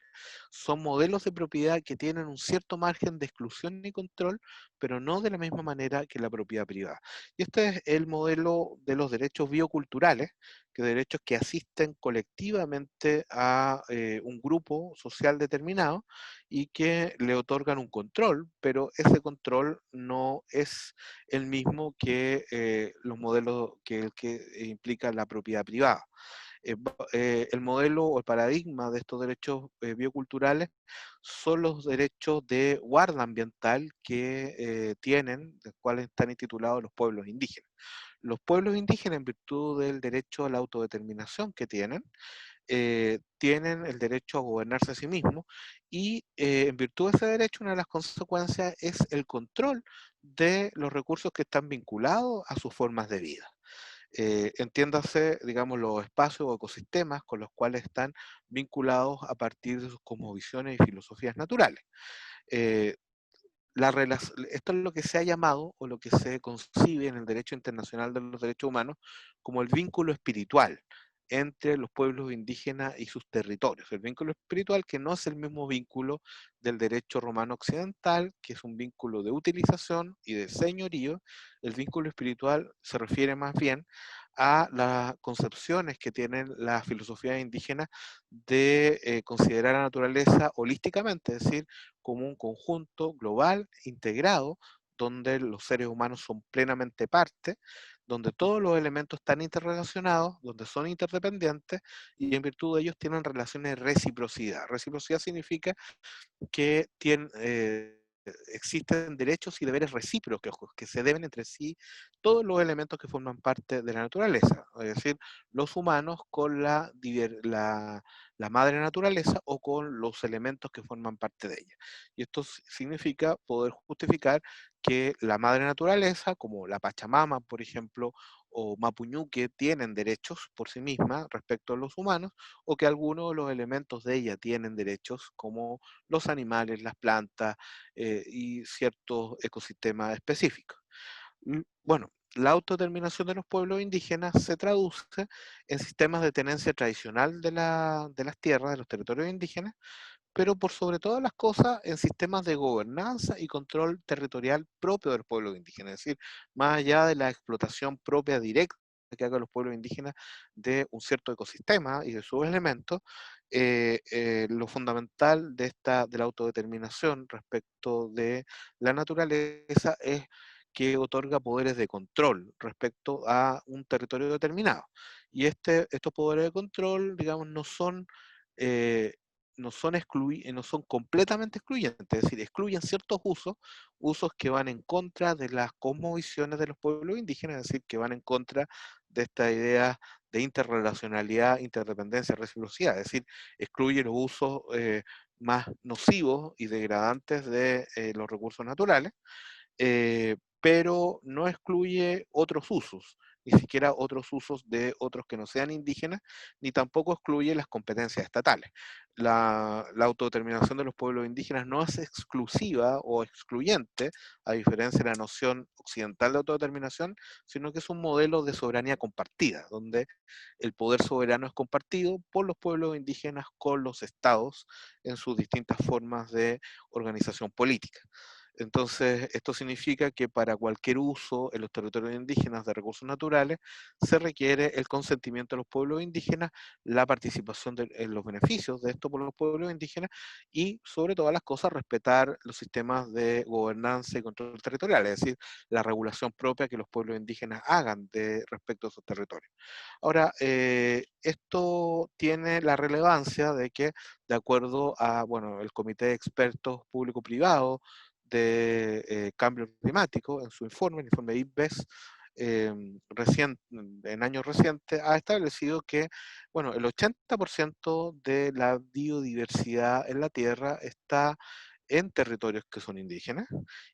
son modelos de propiedad que tienen un cierto margen de exclusión y control, pero no de la misma manera que la propiedad privada. Y este es el modelo de los derechos bioculturales, que derechos que asisten colectivamente a un grupo social determinado y que le otorgan un control, pero ese control no es el mismo que los modelos que implica la propiedad privada. El modelo o el paradigma de estos derechos bioculturales son los derechos de guarda ambiental que tienen, de cuales están intitulados los pueblos indígenas. Los pueblos indígenas, en virtud del derecho a la autodeterminación que tienen el derecho a gobernarse a sí mismos y en virtud de ese derecho una de las consecuencias es el control de los recursos que están vinculados a sus formas de vida. Entiéndase, digamos, los espacios o ecosistemas con los cuales están vinculados a partir de sus cosmovisiones y filosofías naturales. Eh, Esto es lo que se ha llamado o lo que se concibe en el derecho internacional de los derechos humanos como el vínculo espiritual entre los pueblos indígenas y sus territorios. El vínculo espiritual que no es el mismo vínculo del derecho romano occidental, que es un vínculo de utilización y de señorío. El vínculo espiritual se refiere más bien a las concepciones que tienen las filosofías indígenas de considerar a la naturaleza holísticamente, es decir, como un conjunto global, integrado, donde los seres humanos son plenamente parte, donde todos los elementos están interrelacionados, donde son interdependientes y en virtud de ellos tienen relaciones de reciprocidad. Reciprocidad significa que existen derechos y deberes recíprocos que se deben entre sí todos los elementos que forman parte de la naturaleza, es decir, los humanos con la madre naturaleza o con los elementos que forman parte de ella. Y esto significa poder justificar que la madre naturaleza, como la Pachamama, por ejemplo, o Mapuñuque, tienen derechos por sí misma respecto a los humanos, o que algunos de los elementos de ella tienen derechos, como los animales, las plantas y ciertos ecosistemas específicos. Bueno, la autodeterminación de los pueblos indígenas se traduce en sistemas de tenencia tradicional de las tierras, de los territorios indígenas, pero por sobre todas las cosas en sistemas de gobernanza y control territorial propio del pueblo indígena, es decir, más allá de la explotación propia directa que hagan los pueblos indígenas de un cierto ecosistema y de sus elementos, lo fundamental de la autodeterminación respecto de la naturaleza es que otorga poderes de control respecto a un territorio determinado. Y estos poderes de control, digamos, eh, no son completamente excluyentes, es decir, excluyen ciertos usos que van en contra de las cosmovisiones de los pueblos indígenas, es decir, que van en contra de esta idea de interrelacionalidad, interdependencia, reciprocidad, es decir, excluye los usos más nocivos y degradantes de los recursos naturales, pero no excluye otros usos, ni siquiera otros usos de otros que no sean indígenas, ni tampoco excluye las competencias estatales. La autodeterminación de los pueblos indígenas no es exclusiva o excluyente, a diferencia de la noción occidental de autodeterminación, sino que es un modelo de soberanía compartida, donde el poder soberano es compartido por los pueblos indígenas con los estados en sus distintas formas de organización política. Entonces, esto significa que para cualquier uso en los territorios indígenas de recursos naturales se requiere el consentimiento de los pueblos indígenas, la participación en los beneficios de esto por los pueblos indígenas y, sobre todas las cosas, respetar los sistemas de gobernanza y control territorial, es decir, la regulación propia que los pueblos indígenas hagan respecto a esos territorios. Ahora, esto tiene la relevancia de que, de acuerdo a, bueno, el Comité de Expertos Público-Privado de Cambio Climático, en su informe, el informe IPBES, en años recientes, ha establecido que, bueno, el 80% de la biodiversidad en la Tierra está en territorios que son indígenas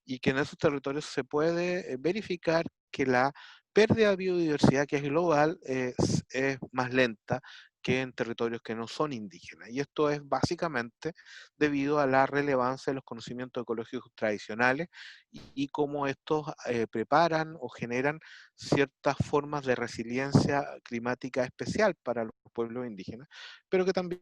y que en esos territorios se puede verificar que la pérdida de biodiversidad, que es global, es más lenta que en territorios que no son indígenas. Y esto es básicamente debido a la relevancia de los conocimientos ecológicos tradicionales y cómo estos preparan o generan ciertas formas de resiliencia climática especial para los pueblos indígenas, pero que también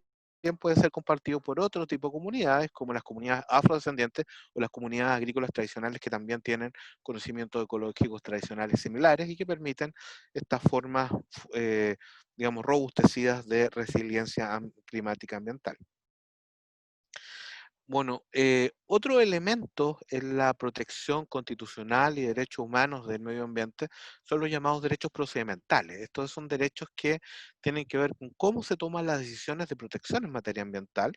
puede ser compartido por otro tipo de comunidades, como las comunidades afrodescendientes o las comunidades agrícolas tradicionales que también tienen conocimientos ecológicos tradicionales similares y que permiten estas formas, digamos, robustecidas de resiliencia climática ambiental. Bueno, otro elemento en la protección constitucional y derechos humanos del medio ambiente son los llamados derechos procedimentales. Estos son derechos que tienen que ver con cómo se toman las decisiones de protección en materia ambiental.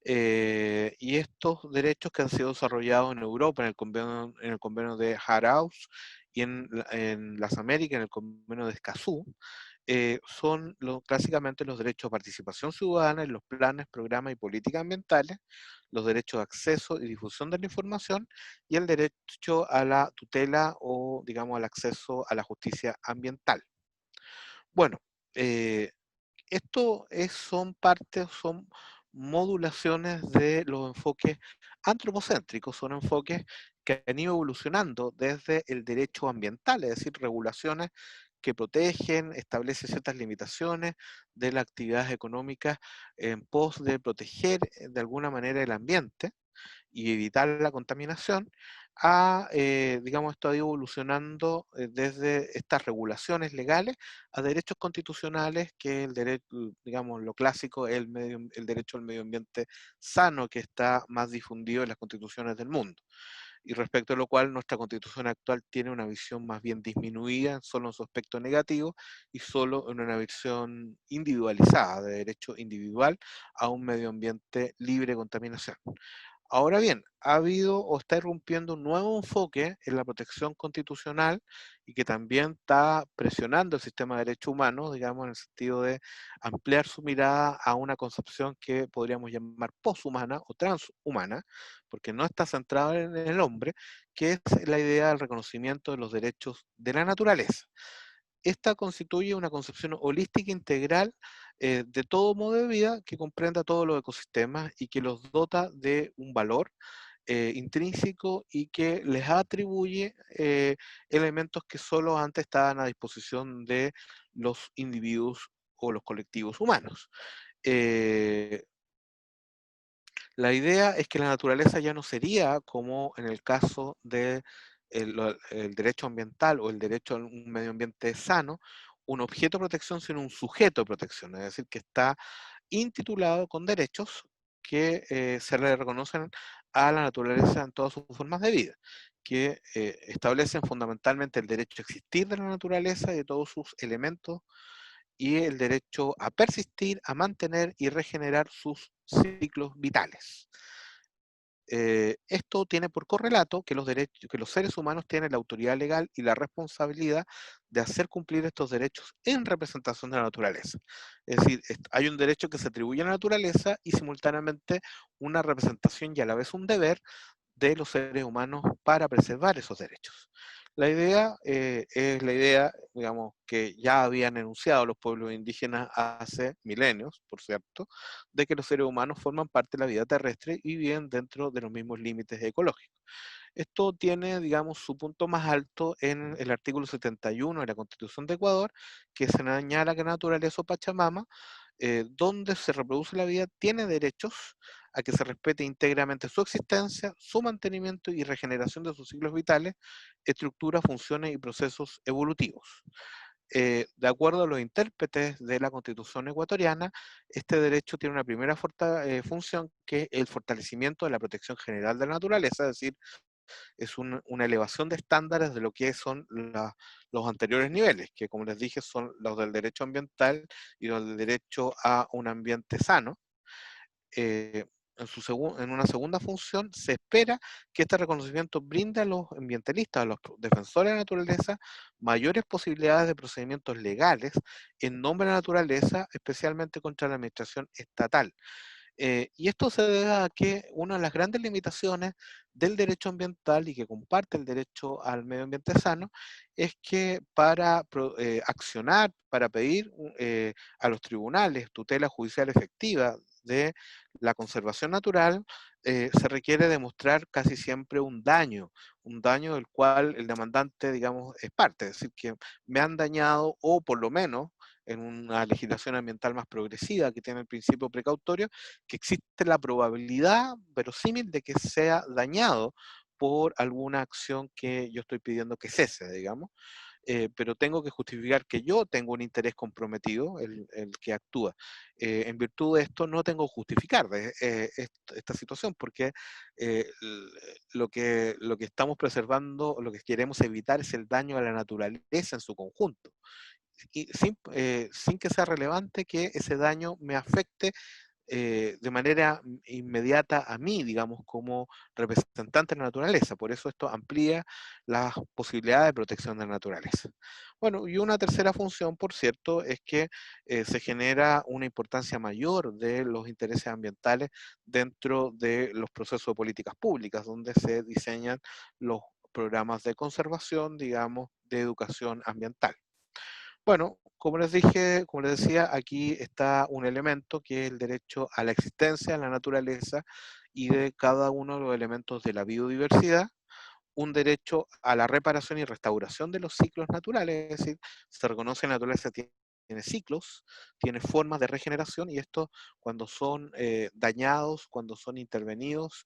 Y estos derechos que han sido desarrollados en Europa, en el convenio de Haraus, y en las Américas, en el convenio de Escazú, son clásicamente los derechos de participación ciudadana en los planes, programas y políticas ambientales, los derechos de acceso y difusión de la información y el derecho a la tutela o, digamos, al acceso a la justicia ambiental. Bueno, eh, son modulaciones de los enfoques antropocéntricos, son enfoques que han ido evolucionando desde el derecho ambiental, es decir, regulaciones que protegen, establecen ciertas limitaciones de las actividades económicas en pos de proteger de alguna manera el ambiente y evitar la contaminación, digamos, esto ha ido evolucionando desde estas regulaciones legales a derechos constitucionales, que el derecho, digamos, lo clásico, el derecho al medio ambiente sano, que está más difundido en las constituciones del mundo. Y respecto a lo cual nuestra constitución actual tiene una visión más bien disminuida, solo en su aspecto negativo y solo en una visión individualizada, de derecho individual a un medio ambiente libre de contaminación. Ahora bien, ha habido o está irrumpiendo un nuevo enfoque en la protección constitucional y que también está presionando el sistema de derechos humanos, digamos, en el sentido de ampliar su mirada a una concepción que podríamos llamar poshumana o transhumana, porque no está centrada en el hombre, que es la idea del reconocimiento de los derechos de la naturaleza. Esta constituye una concepción holística integral de todo modo de vida que comprenda todos los ecosistemas y que los dota de un valor intrínseco y que les atribuye elementos que solo antes estaban a disposición de los individuos o los colectivos humanos. Eh, la idea es que la naturaleza ya no sería, como en el caso de el derecho ambiental o el derecho a un medio ambiente sano, un objeto de protección, sino un sujeto de protección, es decir, que está intitulado con derechos que se le reconocen a la naturaleza en todas sus formas de vida, que establecen fundamentalmente el derecho a existir de la naturaleza y de todos sus elementos y el derecho a persistir, a mantener y regenerar sus ciclos vitales. Esto tiene por correlato que que los seres humanos tienen la autoridad legal y la responsabilidad de hacer cumplir estos derechos en representación de la naturaleza. Es decir, hay un derecho que se atribuye a la naturaleza y simultáneamente una representación y a la vez un deber de los seres humanos para preservar esos derechos. La idea es la idea, digamos, que ya habían enunciado los pueblos indígenas hace milenios, por cierto, de que los seres humanos forman parte de la vida terrestre y viven dentro de los mismos límites ecológicos. Esto tiene, digamos, su punto más alto en el artículo 71 de la Constitución de Ecuador, que se señala que la naturaleza o Pachamama, donde se reproduce la vida, tiene derechos a que se respete íntegramente su existencia, su mantenimiento y regeneración de sus ciclos vitales, estructuras, funciones y procesos evolutivos. De acuerdo a los intérpretes de la Constitución ecuatoriana, este derecho tiene una primera función, que es el fortalecimiento de la protección general de la naturaleza, es decir, es una elevación de estándares de lo que son los anteriores niveles, que como les dije son los del derecho ambiental y los del derecho a un ambiente sano. Eh, en una segunda función, se espera que este reconocimiento brinde a los ambientalistas, a los defensores de la naturaleza, mayores posibilidades de procedimientos legales en nombre de la naturaleza, especialmente contra la administración estatal. Y esto se debe a que una de las grandes limitaciones del derecho ambiental y que comparte el derecho al medio ambiente sano es que para accionar, para pedir a los tribunales tutela judicial efectiva de la conservación natural, se requiere demostrar casi siempre un daño del cual el demandante, digamos, es parte, es decir, que me han dañado o por lo menos en una legislación ambiental más progresiva que tiene el principio precautorio, que existe la probabilidad verosímil de que sea dañado por alguna acción que yo estoy pidiendo que cese, digamos. pero tengo que justificar que yo tengo un interés comprometido, el que actúa. En virtud de esto no tengo que justificar esta situación, porque lo que estamos preservando, lo que queremos evitar es el daño a la naturaleza en su conjunto, y sin que sea relevante que ese daño me afecte de manera inmediata a mí, digamos, como representante de la naturaleza. Por eso esto amplía las posibilidades de protección de la naturaleza. Bueno, y una tercera función, por cierto, es que se genera una importancia mayor de los intereses ambientales dentro de los procesos de políticas públicas, donde se diseñan los programas de conservación, digamos, de educación ambiental. Bueno, como les dije, como les decía, aquí está un elemento que es el derecho a la existencia en la naturaleza y de cada uno de los elementos de la biodiversidad, un derecho a la reparación y restauración de los ciclos naturales, es decir, se reconoce que la naturaleza tiene ciclos, tiene formas de regeneración, y esto cuando son dañados, cuando son intervenidos,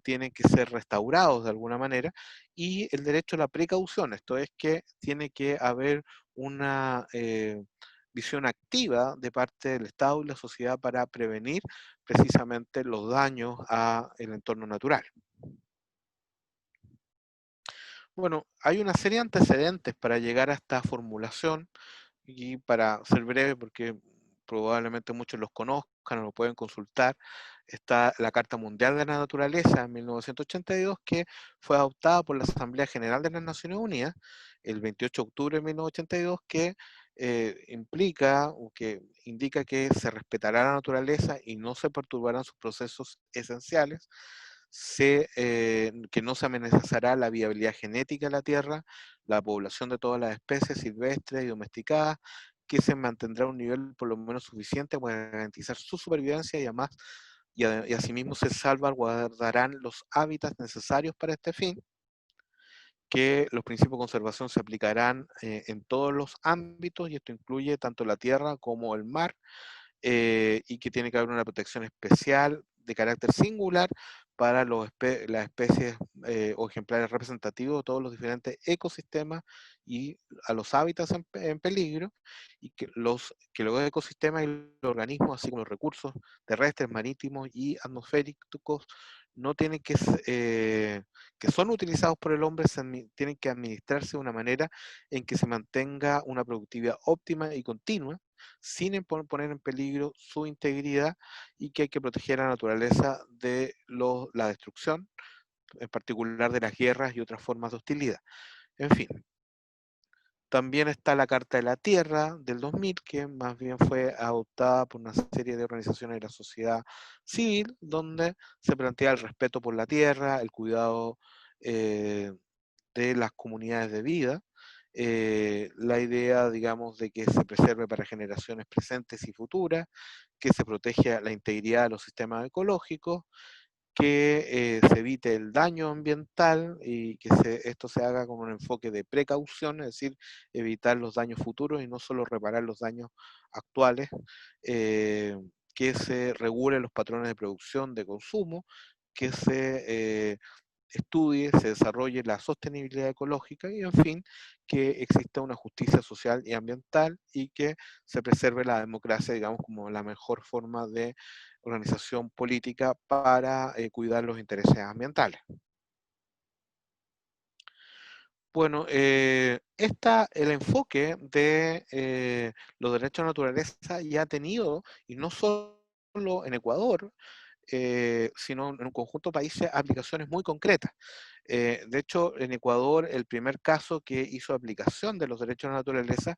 tienen que ser restaurados de alguna manera, y el derecho a la precaución, esto es que tiene que haber una visión activa de parte del Estado y la sociedad para prevenir precisamente los daños al entorno natural. Bueno, hay una serie de antecedentes para llegar a esta formulación, y para ser breve, porque probablemente muchos los conozcan o lo pueden consultar, está la Carta Mundial de la Naturaleza en 1982, que fue adoptada por la Asamblea General de las Naciones Unidas el 28 de octubre de 1982, que implica o que indica que se respetará la naturaleza y no se perturbarán sus procesos esenciales, que no se amenazará la viabilidad genética de la Tierra, la población de todas las especies silvestres y domesticadas, que se mantendrá a un nivel por lo menos suficiente para garantizar su supervivencia, y además y asimismo se salvaguardarán los hábitats necesarios para este fin, que los principios de conservación se aplicarán en todos los ámbitos, y esto incluye tanto la tierra como el mar, y que tiene que haber una protección especial de carácter singular para las especies o ejemplares representativos de todos los diferentes ecosistemas y a los hábitats en peligro, y que los ecosistemas y los organismos, así como los recursos terrestres, marítimos y atmosféricos, no tienen que son utilizados por el hombre, tienen que administrarse de una manera en que se mantenga una productividad óptima y continua, sin poner en peligro su integridad, y que hay que proteger a la naturaleza de la destrucción, en particular de las guerras y otras formas de hostilidad. En fin, también está la Carta de la Tierra del 2000, que más bien fue adoptada por una serie de organizaciones de la sociedad civil, donde se plantea el respeto por la tierra, el cuidado de las comunidades de vida, la idea, digamos, de que se preserve para generaciones presentes y futuras, que se proteja la integridad de los sistemas ecológicos, que se evite el daño ambiental y que esto se haga con un enfoque de precaución, es decir, evitar los daños futuros y no solo reparar los daños actuales, que se regulen los patrones de producción, de consumo, que se estudie, se desarrolle la sostenibilidad ecológica y, en fin, que exista una justicia social y ambiental, y que se preserve la democracia, digamos, como la mejor forma de organización política para cuidar los intereses ambientales. Bueno, el enfoque de los derechos de naturaleza ya ha tenido, y no solo en Ecuador, sino en un conjunto de países, aplicaciones muy concretas. De hecho, en Ecuador, el primer caso que hizo aplicación de los derechos de la naturaleza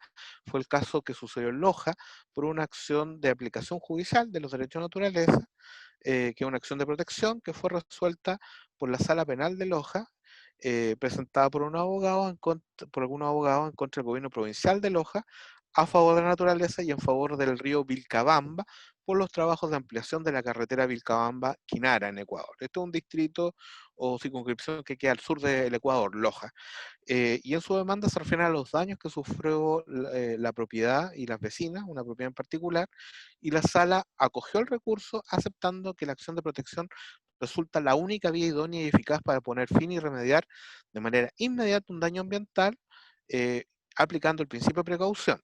fue el caso que sucedió en Loja, por una acción de aplicación judicial de los derechos de la naturaleza, que es una acción de protección que fue resuelta por la Sala Penal de Loja, presentada por por algunos abogados en contra del gobierno provincial de Loja, a favor de la naturaleza y en favor del río Vilcabamba, por los trabajos de ampliación de la carretera Vilcabamba-Quinara en Ecuador. Esto es un distrito o circunscripción que queda al sur del Ecuador, Loja. Y en su demanda se refiere a los daños que sufrió la propiedad y las vecinas, una propiedad en particular, y la sala acogió el recurso, aceptando que la acción de protección resulta la única vía idónea y eficaz para poner fin y remediar de manera inmediata un daño ambiental, aplicando el principio de precaución.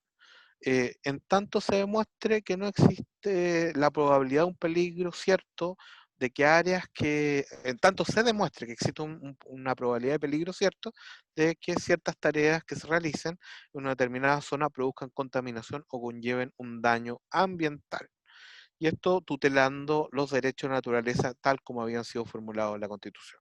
En tanto se demuestre que no existe la probabilidad de un peligro cierto, de que áreas que, en tanto se demuestre que existe una probabilidad de peligro cierto, de que ciertas tareas que se realicen en una determinada zona produzcan contaminación o conlleven un daño ambiental. Y esto tutelando los derechos de naturaleza tal como habían sido formulados en la Constitución.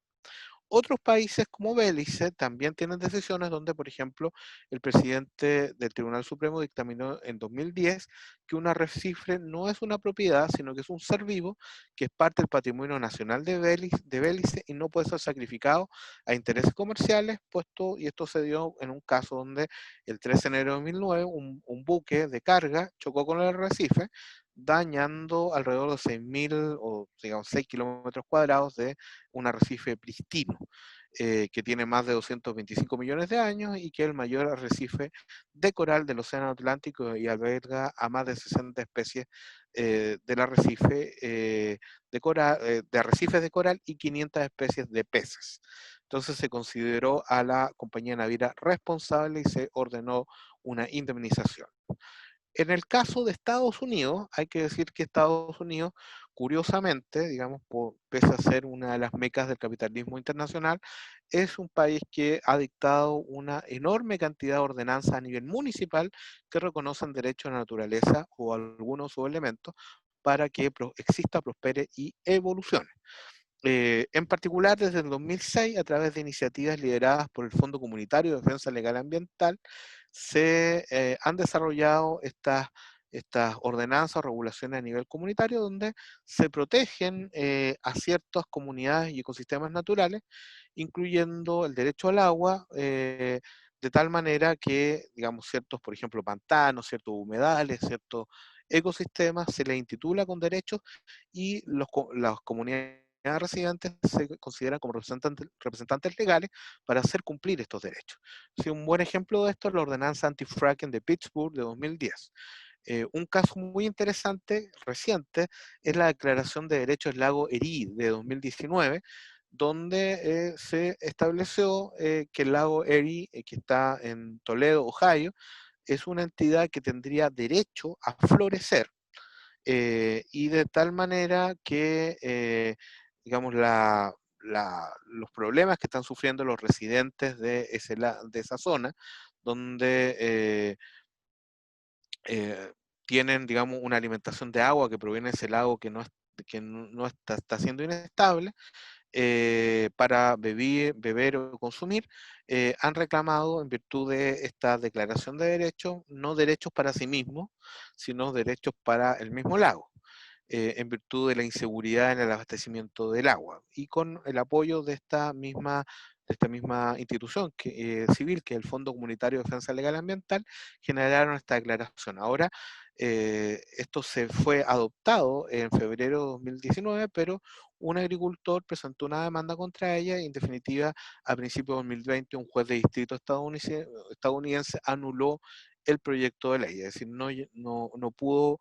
Otros países como Belice también tienen decisiones donde, por ejemplo, el presidente del Tribunal Supremo dictaminó en 2010 que un arrecife no es una propiedad, sino que es un ser vivo que es parte del patrimonio nacional de Belice y no puede ser sacrificado a intereses comerciales, puesto, y esto se dio en un caso donde el 13 de enero de 2009 un buque de carga chocó con el arrecife, dañando alrededor de 6.000 o digamos 6 kilómetros cuadrados de un arrecife pristino, que tiene más de 225 millones de años y que es el mayor arrecife de coral del Océano Atlántico y alberga a más de 60 especies del arrecife de coral, de arrecifes de coral y 500 especies de peces. Entonces se consideró a la compañía naviera responsable y se ordenó una indemnización. En el caso de Estados Unidos, hay que decir que Estados Unidos, curiosamente, digamos, pese a ser una de las mecas del capitalismo internacional, es un país que ha dictado una enorme cantidad de ordenanzas a nivel municipal que reconocen derechos a la naturaleza o algunos subelementos para que exista, prospere y evolucione. En particular, desde el 2006, a través de iniciativas lideradas por el Fondo Comunitario de Defensa Legal Ambiental, se han desarrollado estas ordenanzas o regulaciones a nivel comunitario donde se protegen a ciertas comunidades y ecosistemas naturales, incluyendo el derecho al agua, de tal manera que, digamos, ciertos, por ejemplo, pantanos, ciertos humedales, ciertos ecosistemas, se les intitula con derechos y las comunidades residentes se consideran como representantes legales para hacer cumplir estos derechos. Sí, un buen ejemplo de esto es la ordenanza anti-fracking de Pittsburgh de 2010. Un caso muy interesante, reciente, es la Declaración de Derechos del Lago Erie de 2019, donde se estableció que el lago Erie, que está en Toledo, Ohio, es una entidad que tendría derecho a florecer y de tal manera que, digamos, los problemas que están sufriendo los residentes de esa zona, donde eh, tienen, digamos, una alimentación de agua que proviene de ese lago que no está siendo inestable, para beber o consumir, han reclamado en virtud de esta declaración de derechos, no derechos para sí mismos, sino derechos para el mismo lago, en virtud de la inseguridad en el abastecimiento del agua. Y con el apoyo de esta misma institución civil, que es el Fondo Comunitario de Defensa Legal Ambiental, generaron esta declaración. Ahora, esto se fue adoptado en febrero de 2019, pero un agricultor presentó una demanda contra ella y, en definitiva, a principios de 2020, un juez de distrito estadounidense anuló el proyecto de ley, es decir, no pudo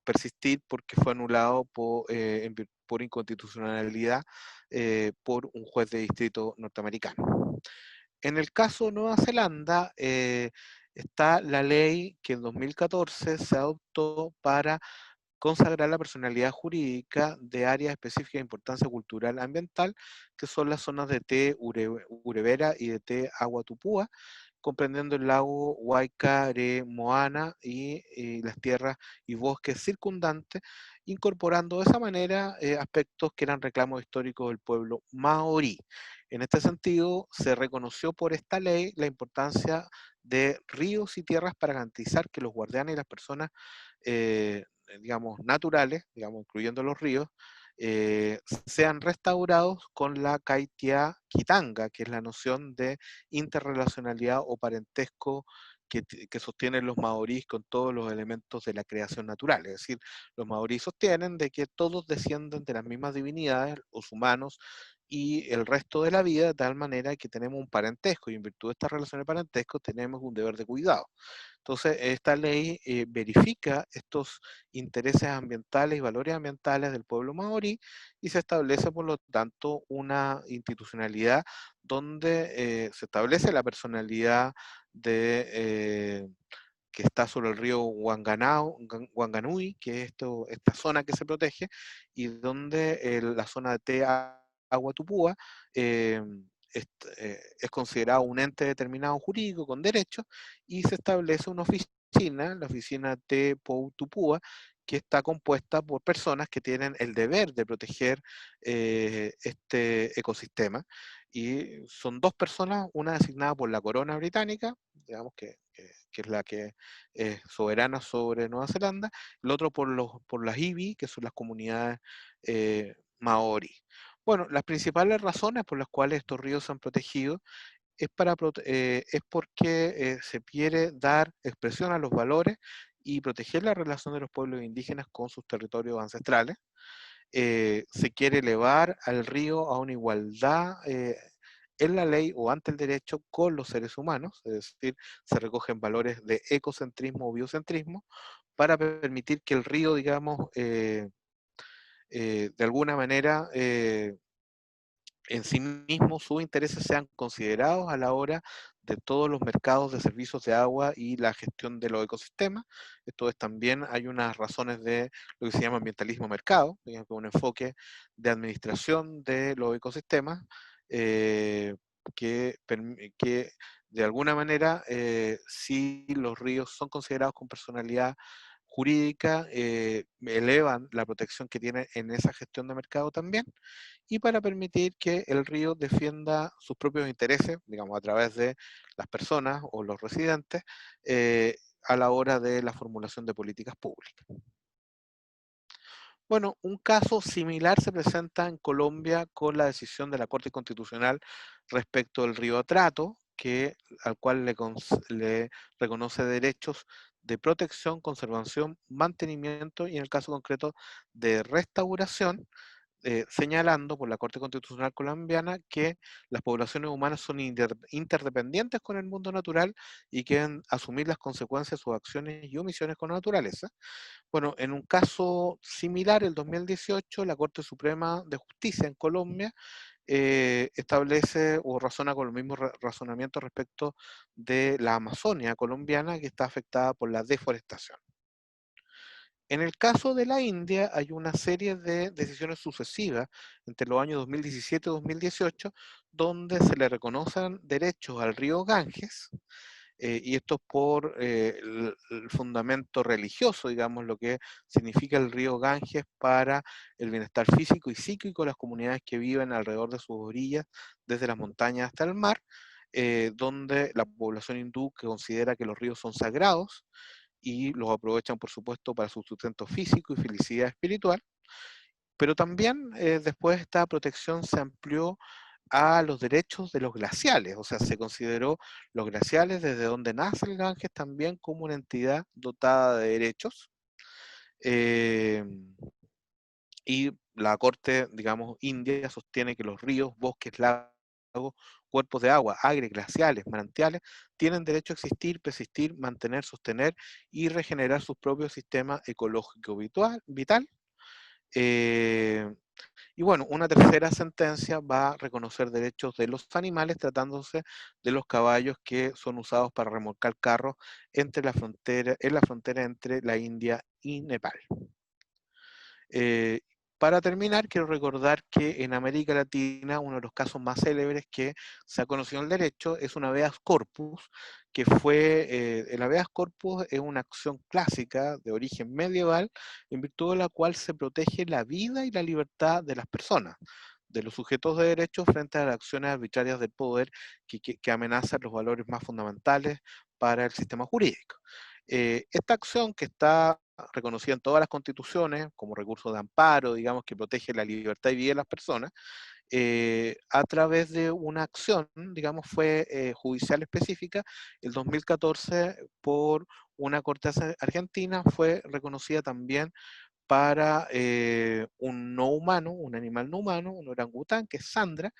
persistir porque fue anulado por inconstitucionalidad por un juez de distrito norteamericano. En el caso de Nueva Zelanda, está la ley que en 2014 se adoptó para consagrar la personalidad jurídica de áreas específicas de importancia cultural ambiental, que son las zonas de Te Urevera y de Te Aguatupúa, comprendiendo el lago Waikaremoana y las tierras y bosques circundantes, incorporando de esa manera aspectos que eran reclamos históricos del pueblo maorí. En este sentido, se reconoció por esta ley la importancia de ríos y tierras para garantizar que los guardianes y las personas digamos, naturales, digamos, incluyendo los ríos, sean restaurados con la Kaitia Kitanga, que es la noción de interrelacionalidad o parentesco que sostienen los maorís con todos los elementos de la creación natural. Es decir, los maorís sostienen de que todos descienden de las mismas divinidades, los humanos y el resto de la vida, de tal manera que tenemos un parentesco, y en virtud de esta relación de parentesco tenemos un deber de cuidado. Entonces, esta ley verifica estos intereses ambientales y valores ambientales del pueblo maorí, y se establece, por lo tanto, una institucionalidad donde se establece la personalidad de que está sobre el río Wanganui, que es esta zona que se protege, y donde la zona de Agua Tupúa eh, es considerado un ente determinado jurídico con derechos, y se establece una oficina, la oficina de Tupúa, que está compuesta por personas que tienen el deber de proteger este ecosistema. Y son dos personas, una designada por la corona británica, digamos que es la que es soberana sobre Nueva Zelanda, el otro por las iwi, que son las comunidades maorí. Bueno, las principales razones por las cuales estos ríos se han protegido es porque se quiere dar expresión a los valores y proteger la relación de los pueblos indígenas con sus territorios ancestrales. Se quiere elevar al río a una igualdad en la ley o ante el derecho con los seres humanos, es decir, se recogen valores de ecocentrismo o biocentrismo para permitir que el río, digamos, de alguna manera, en sí mismo, sus intereses sean considerados a la hora de todos los mercados de servicios de agua y la gestión de los ecosistemas. Esto es también, hay unas razones de lo que se llama ambientalismo mercado, digamos, un enfoque de administración de los ecosistemas eh, que de alguna manera, si los ríos son considerados con personalidad jurídica, elevan la protección que tiene en esa gestión de mercado también, y para permitir que el río defienda sus propios intereses, digamos, a través de las personas o los residentes, a la hora de la formulación de políticas públicas. Bueno, un caso similar se presenta en Colombia con la decisión de la Corte Constitucional respecto del río Atrato, al cual le reconoce derechos de protección, conservación, mantenimiento y en el caso concreto de restauración, señalando por la Corte Constitucional colombiana que las poblaciones humanas son interdependientes con el mundo natural y que deben asumir las consecuencias de sus acciones y omisiones con la naturaleza. Bueno, en un caso similar, el 2018, la Corte Suprema de Justicia en Colombia establece o razona con los mismos razonamientos respecto de la Amazonia colombiana, que está afectada por la deforestación. En el caso de la India hay una serie de decisiones sucesivas entre los años 2017 y 2018 donde se le reconocen derechos al río Ganges, y esto por el fundamento religioso, digamos, lo que significa el río Ganges para el bienestar físico y psíquico de las comunidades que viven alrededor de sus orillas, desde las montañas hasta el mar, donde la población hindú que considera que los ríos son sagrados y los aprovechan, por supuesto, para su sustento físico y felicidad espiritual. Pero también después esta protección se amplió a los derechos de los glaciales, o sea, se consideró los glaciales desde donde nace el Ganges también como una entidad dotada de derechos. Eh, y la Corte, digamos, india sostiene que los ríos, bosques, lagos, cuerpos de agua, agres, glaciales, manantiales, tienen derecho a existir, persistir, mantener, sostener y regenerar sus propios sistemas ecológico vital. Eh, y bueno, una tercera sentencia va a reconocer derechos de los animales tratándose de los caballos que son usados para remolcar carros en la frontera entre la India y Nepal. Para terminar, quiero recordar que en América Latina uno de los casos más célebres que se ha conocido en el derecho es un habeas corpus, que fue, el habeas corpus es una acción clásica de origen medieval, en virtud de la cual se protege la vida y la libertad de las personas, de los sujetos de derecho frente a las acciones arbitrarias del poder que amenazan los valores más fundamentales para el sistema jurídico. Esta acción, que está reconocida en todas las constituciones como recurso de amparo, digamos, que protege la libertad y vida de las personas, a través de una acción, digamos, fue judicial específica, el 2014 por una corte argentina, fue reconocida también para un no humano, un animal no humano, un orangután, que es Sandra,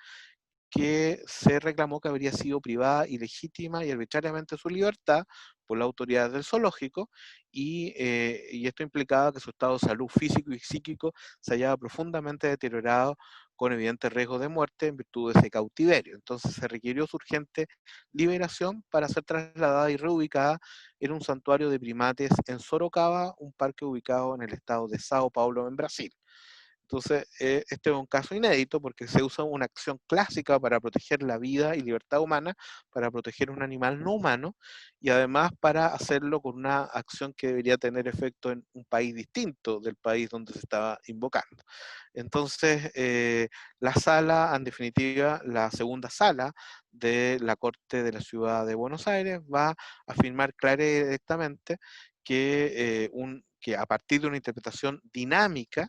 que se reclamó que habría sido privada ilegítima y arbitrariamente de su libertad por las autoridades del zoológico, y esto implicaba que su estado de salud físico y psíquico se hallaba profundamente deteriorado, con evidente riesgo de muerte en virtud de ese cautiverio. Entonces se requirió su urgente liberación para ser trasladada y reubicada en un santuario de primates en Sorocaba, un parque ubicado en el estado de Sao Paulo, en Brasil. Entonces, este es un caso inédito porque se usa una acción clásica para proteger la vida y libertad humana, para proteger un animal no humano, y además para hacerlo con una acción que debería tener efecto en un país distinto del país donde se estaba invocando. Entonces, la sala, en definitiva, la segunda sala de la Corte de la Ciudad de Buenos Aires, va a afirmar clara y directamente que a partir de una interpretación dinámica,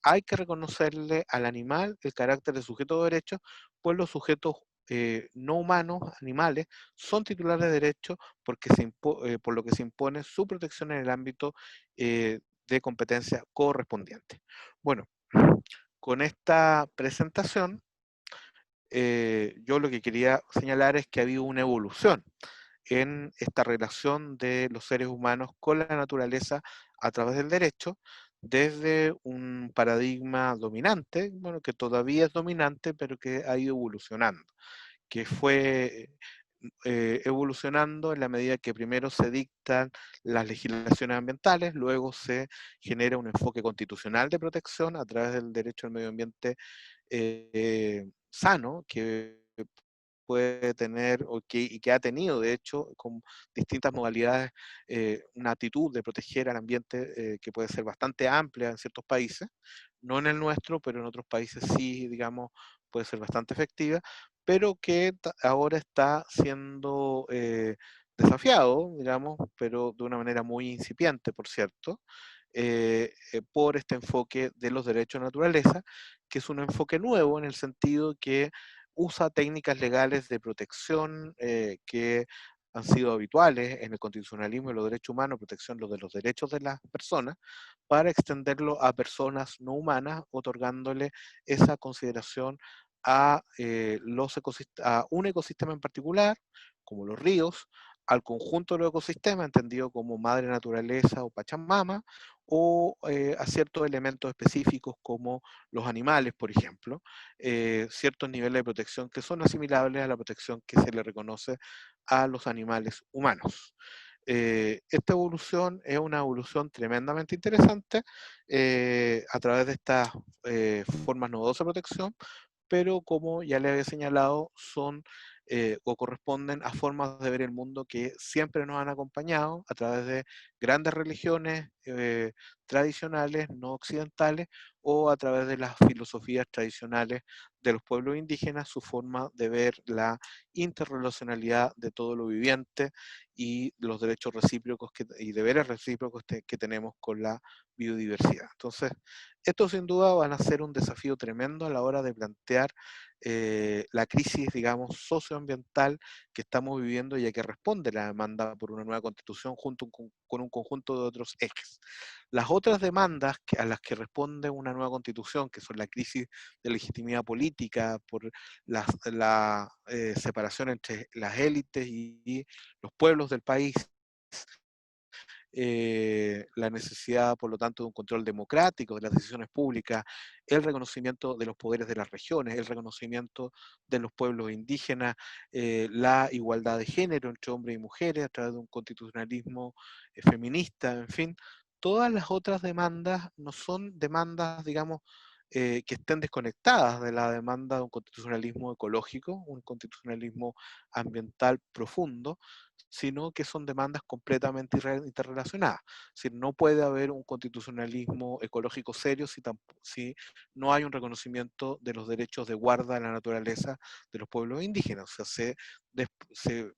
hay que reconocerle al animal el carácter de sujeto de derecho, pues los sujetos no humanos, animales, son titulares de derecho por lo que se impone su protección en el ámbito de competencia correspondiente. Bueno, con esta presentación, yo lo que quería señalar es que ha habido una evolución en esta relación de los seres humanos con la naturaleza a través del derecho, desde un paradigma dominante, bueno, que todavía es dominante, pero que ha ido evolucionando, que fue evolucionando en la medida que primero se dictan las legislaciones ambientales, luego se genera un enfoque constitucional de protección a través del derecho al medio ambiente sano, que puede tener y que ha tenido, de hecho, con distintas modalidades, una actitud de proteger al ambiente que puede ser bastante amplia en ciertos países, no en el nuestro, pero en otros países sí, digamos, puede ser bastante efectiva, pero que ahora está siendo desafiado, digamos, pero de una manera muy incipiente, por cierto, por este enfoque de los derechos de naturaleza, que es un enfoque nuevo en el sentido que usa técnicas legales de protección que han sido habituales en el constitucionalismo y los derechos humanos, protección de los derechos de las personas, para extenderlo a personas no humanas, otorgándole esa consideración a un ecosistema en particular, como los ríos, al conjunto de los ecosistemas, entendido como madre naturaleza o Pachamama, o a ciertos elementos específicos como los animales, por ejemplo, ciertos niveles de protección que son asimilables a la protección que se le reconoce a los animales humanos. Esta evolución es una evolución tremendamente interesante a través de estas formas novedosas de protección, pero como ya le había señalado, son o corresponden a formas de ver el mundo que siempre nos han acompañado a través de grandes religiones tradicionales, no occidentales, o a través de las filosofías tradicionales de los pueblos indígenas, su forma de ver la interrelacionalidad de todo lo viviente y los derechos recíprocos y deberes recíprocos que tenemos con la biodiversidad. Entonces, esto sin duda van a ser un desafío tremendo a la hora de plantear la crisis, digamos, socioambiental que estamos viviendo y a que responde la demanda por una nueva constitución junto con un conjunto de otros ejes. Las otras demandas a las que responde una nueva constitución, que son la crisis de legitimidad política por la separación entre las élites y los pueblos del país, la necesidad, por lo tanto, de un control democrático de las decisiones públicas, el reconocimiento de los poderes de las regiones, el reconocimiento de los pueblos indígenas, la igualdad de género entre hombres y mujeres a través de un constitucionalismo feminista, en fin. Todas las otras demandas no son demandas, digamos, que estén desconectadas de la demanda de un constitucionalismo ecológico, un constitucionalismo ambiental profundo, sino que son demandas completamente interrelacionadas. Es decir, no puede haber un constitucionalismo ecológico serio si no hay un reconocimiento de los derechos de guarda de la naturaleza de los pueblos indígenas. O sea, se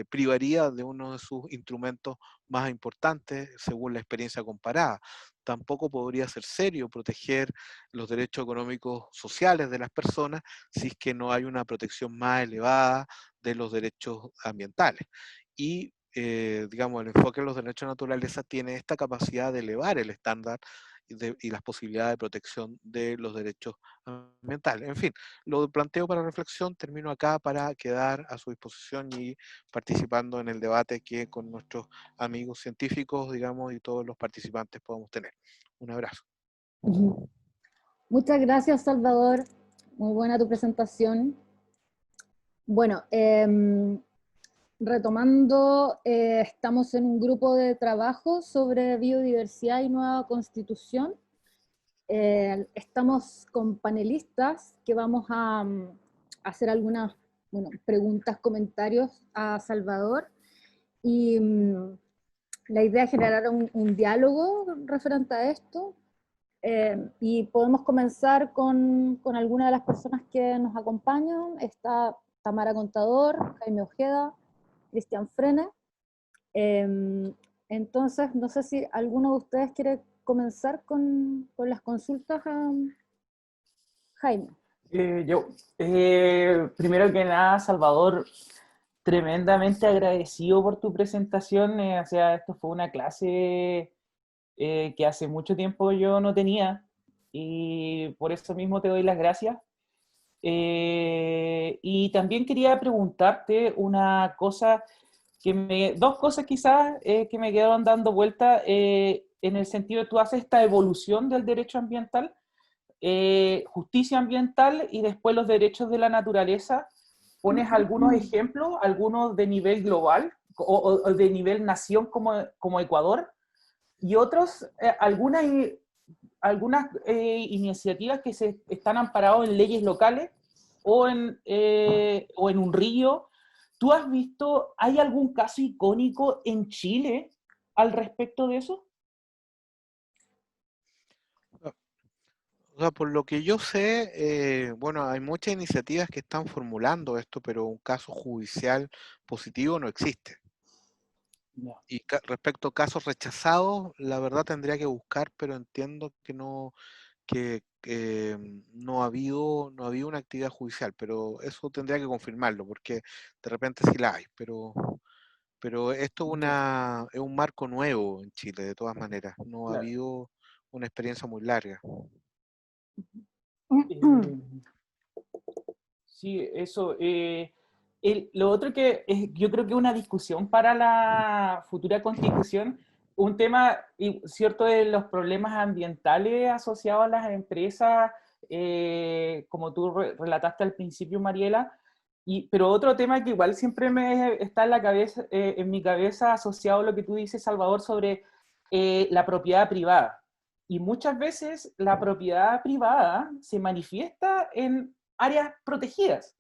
privaría de uno de sus instrumentos más importantes según la experiencia comparada. Tampoco podría ser serio proteger los derechos económicos sociales de las personas si es que no hay una protección más elevada de los derechos ambientales. Y, digamos, el enfoque de los derechos de naturaleza tiene esta capacidad de elevar el estándar y las posibilidades de protección de los derechos ambientales. En fin, lo planteo para reflexión, termino acá para quedar a su disposición y participando en el debate que con nuestros amigos científicos, digamos, y todos los participantes podamos tener. Un abrazo. Muchas gracias, Salvador. Muy buena tu presentación. Bueno, retomando, estamos en un grupo de trabajo sobre biodiversidad y nueva constitución. Estamos con panelistas que vamos a hacer algunas preguntas, comentarios a Salvador. Y la idea es generar un diálogo referente a esto. Y podemos comenzar con algunas de las personas que nos acompañan. Está Tamara Contador, Jaime Ojeda, Cristian Frene. Entonces, no sé si alguno de ustedes quiere comenzar con las consultas a Jaime. Primero que nada, Salvador, tremendamente agradecido por tu presentación. O sea, esto fue una clase que hace mucho tiempo yo no tenía, y por eso mismo te doy las gracias. Y también quería preguntarte una cosa, dos cosas quizás que me quedaron dando vuelta, en el sentido de tú haces esta evolución del derecho ambiental, justicia ambiental y después los derechos de la naturaleza. ¿Pones algunos ejemplos, algunos de nivel global o de nivel nación como Ecuador? Y otros, algunas iniciativas que se están amparadas en leyes locales o en un río. ¿Tú has visto, hay algún caso icónico en Chile al respecto de eso? O sea, por lo que yo sé, bueno, hay muchas iniciativas que están formulando esto, pero un caso judicial positivo no existe. No. Y respecto a casos rechazados, la verdad tendría que buscar, pero entiendo que no, no ha habido una actividad judicial, pero eso tendría que confirmarlo, porque de repente sí la hay, pero esto es un marco nuevo en Chile, de todas maneras, no ha Claro. habido una experiencia muy larga. Sí, eso. Lo otro que yo creo que es una discusión para la futura constitución, un tema, cierto, de los problemas ambientales asociados a las empresas, como tú relataste al principio, Mariela, pero otro tema que igual siempre me está en la cabeza, en mi cabeza, asociado a lo que tú dices, Salvador, sobre la propiedad privada. Y muchas veces la propiedad privada se manifiesta en áreas protegidas,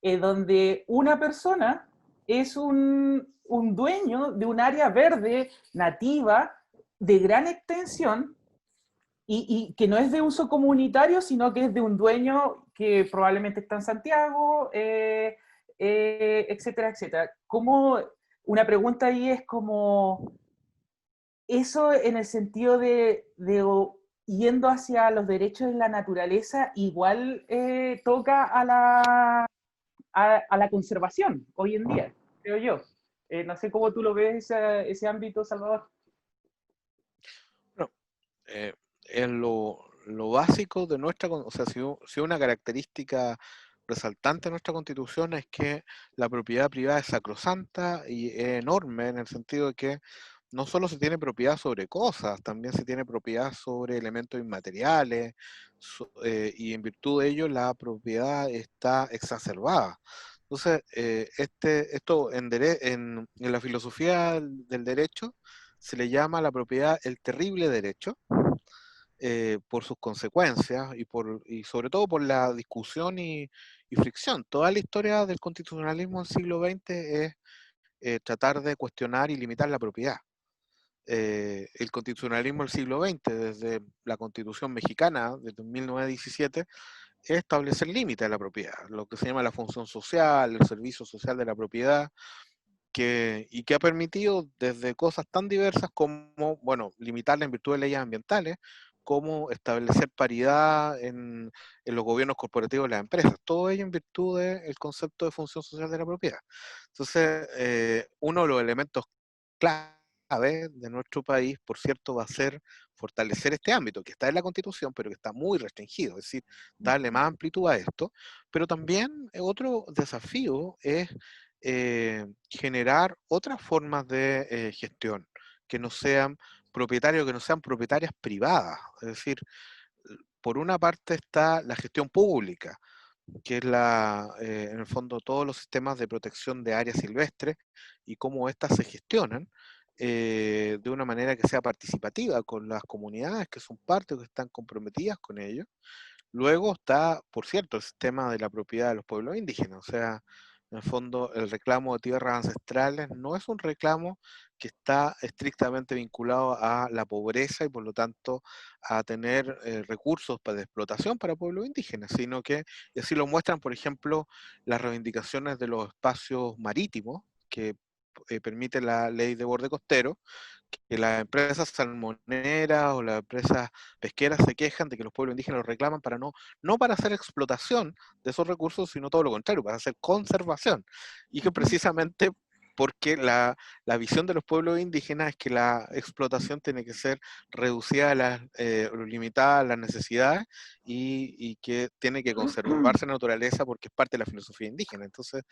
donde una persona es un dueño de un área verde nativa de gran extensión y que no es de uso comunitario, sino que es de un dueño que probablemente está en Santiago, etcétera, etcétera. Una pregunta ahí es como, eso en el sentido de yendo hacia los derechos de la naturaleza, igual toca a la conservación hoy en día, creo yo. No sé cómo tú lo ves, ese ámbito, Salvador. Bueno, en lo básico de o sea, si una característica resaltante de nuestra Constitución es que la propiedad privada es sacrosanta y es enorme, en el sentido de que no solo se tiene propiedad sobre cosas, también se tiene propiedad sobre elementos inmateriales, y en virtud de ello la propiedad está exacerbada. Entonces, esto en la filosofía del derecho se le llama a la propiedad el terrible derecho, por sus consecuencias y sobre todo por la discusión y fricción. Toda la historia del constitucionalismo del siglo XX es tratar de cuestionar y limitar la propiedad. El constitucionalismo del siglo XX, desde la Constitución mexicana, desde 1917, es establecer límites a la propiedad, lo que se llama la función social, el servicio social de la propiedad, y que ha permitido desde cosas tan diversas como, bueno, limitarla en virtud de leyes ambientales, como establecer paridad en los gobiernos corporativos de las empresas, todo ello en virtud del concepto de función social de la propiedad. Entonces, uno de los elementos clave de nuestro país, por cierto, va a ser fortalecer este ámbito, que está en la Constitución, pero que está muy restringido, es decir, darle más amplitud a esto. Pero también otro desafío es generar otras formas de gestión, que no sean propietarios, que no sean propietarias privadas. Es decir, por una parte está la gestión pública, que es en el fondo todos los sistemas de protección de áreas silvestres y cómo éstas se gestionan de una manera que sea participativa con las comunidades que son parte o que están comprometidas con ello. Luego está, por cierto, el sistema de la propiedad de los pueblos indígenas, o sea, en el fondo el reclamo de tierras ancestrales no es un reclamo que está estrictamente vinculado a la pobreza y por lo tanto a tener recursos de explotación para pueblos indígenas, sino que así lo muestran, por ejemplo, las reivindicaciones de los espacios marítimos que permite la ley de borde costero, que las empresas salmoneras o las empresas pesqueras se quejan de que los pueblos indígenas los reclaman para no para hacer explotación de esos recursos, sino todo lo contrario, para hacer conservación. Y que precisamente porque la visión de los pueblos indígenas es que la explotación tiene que ser reducida limitada a las necesidades y que tiene que conservarse la naturaleza porque es parte de la filosofía indígena. Entonces,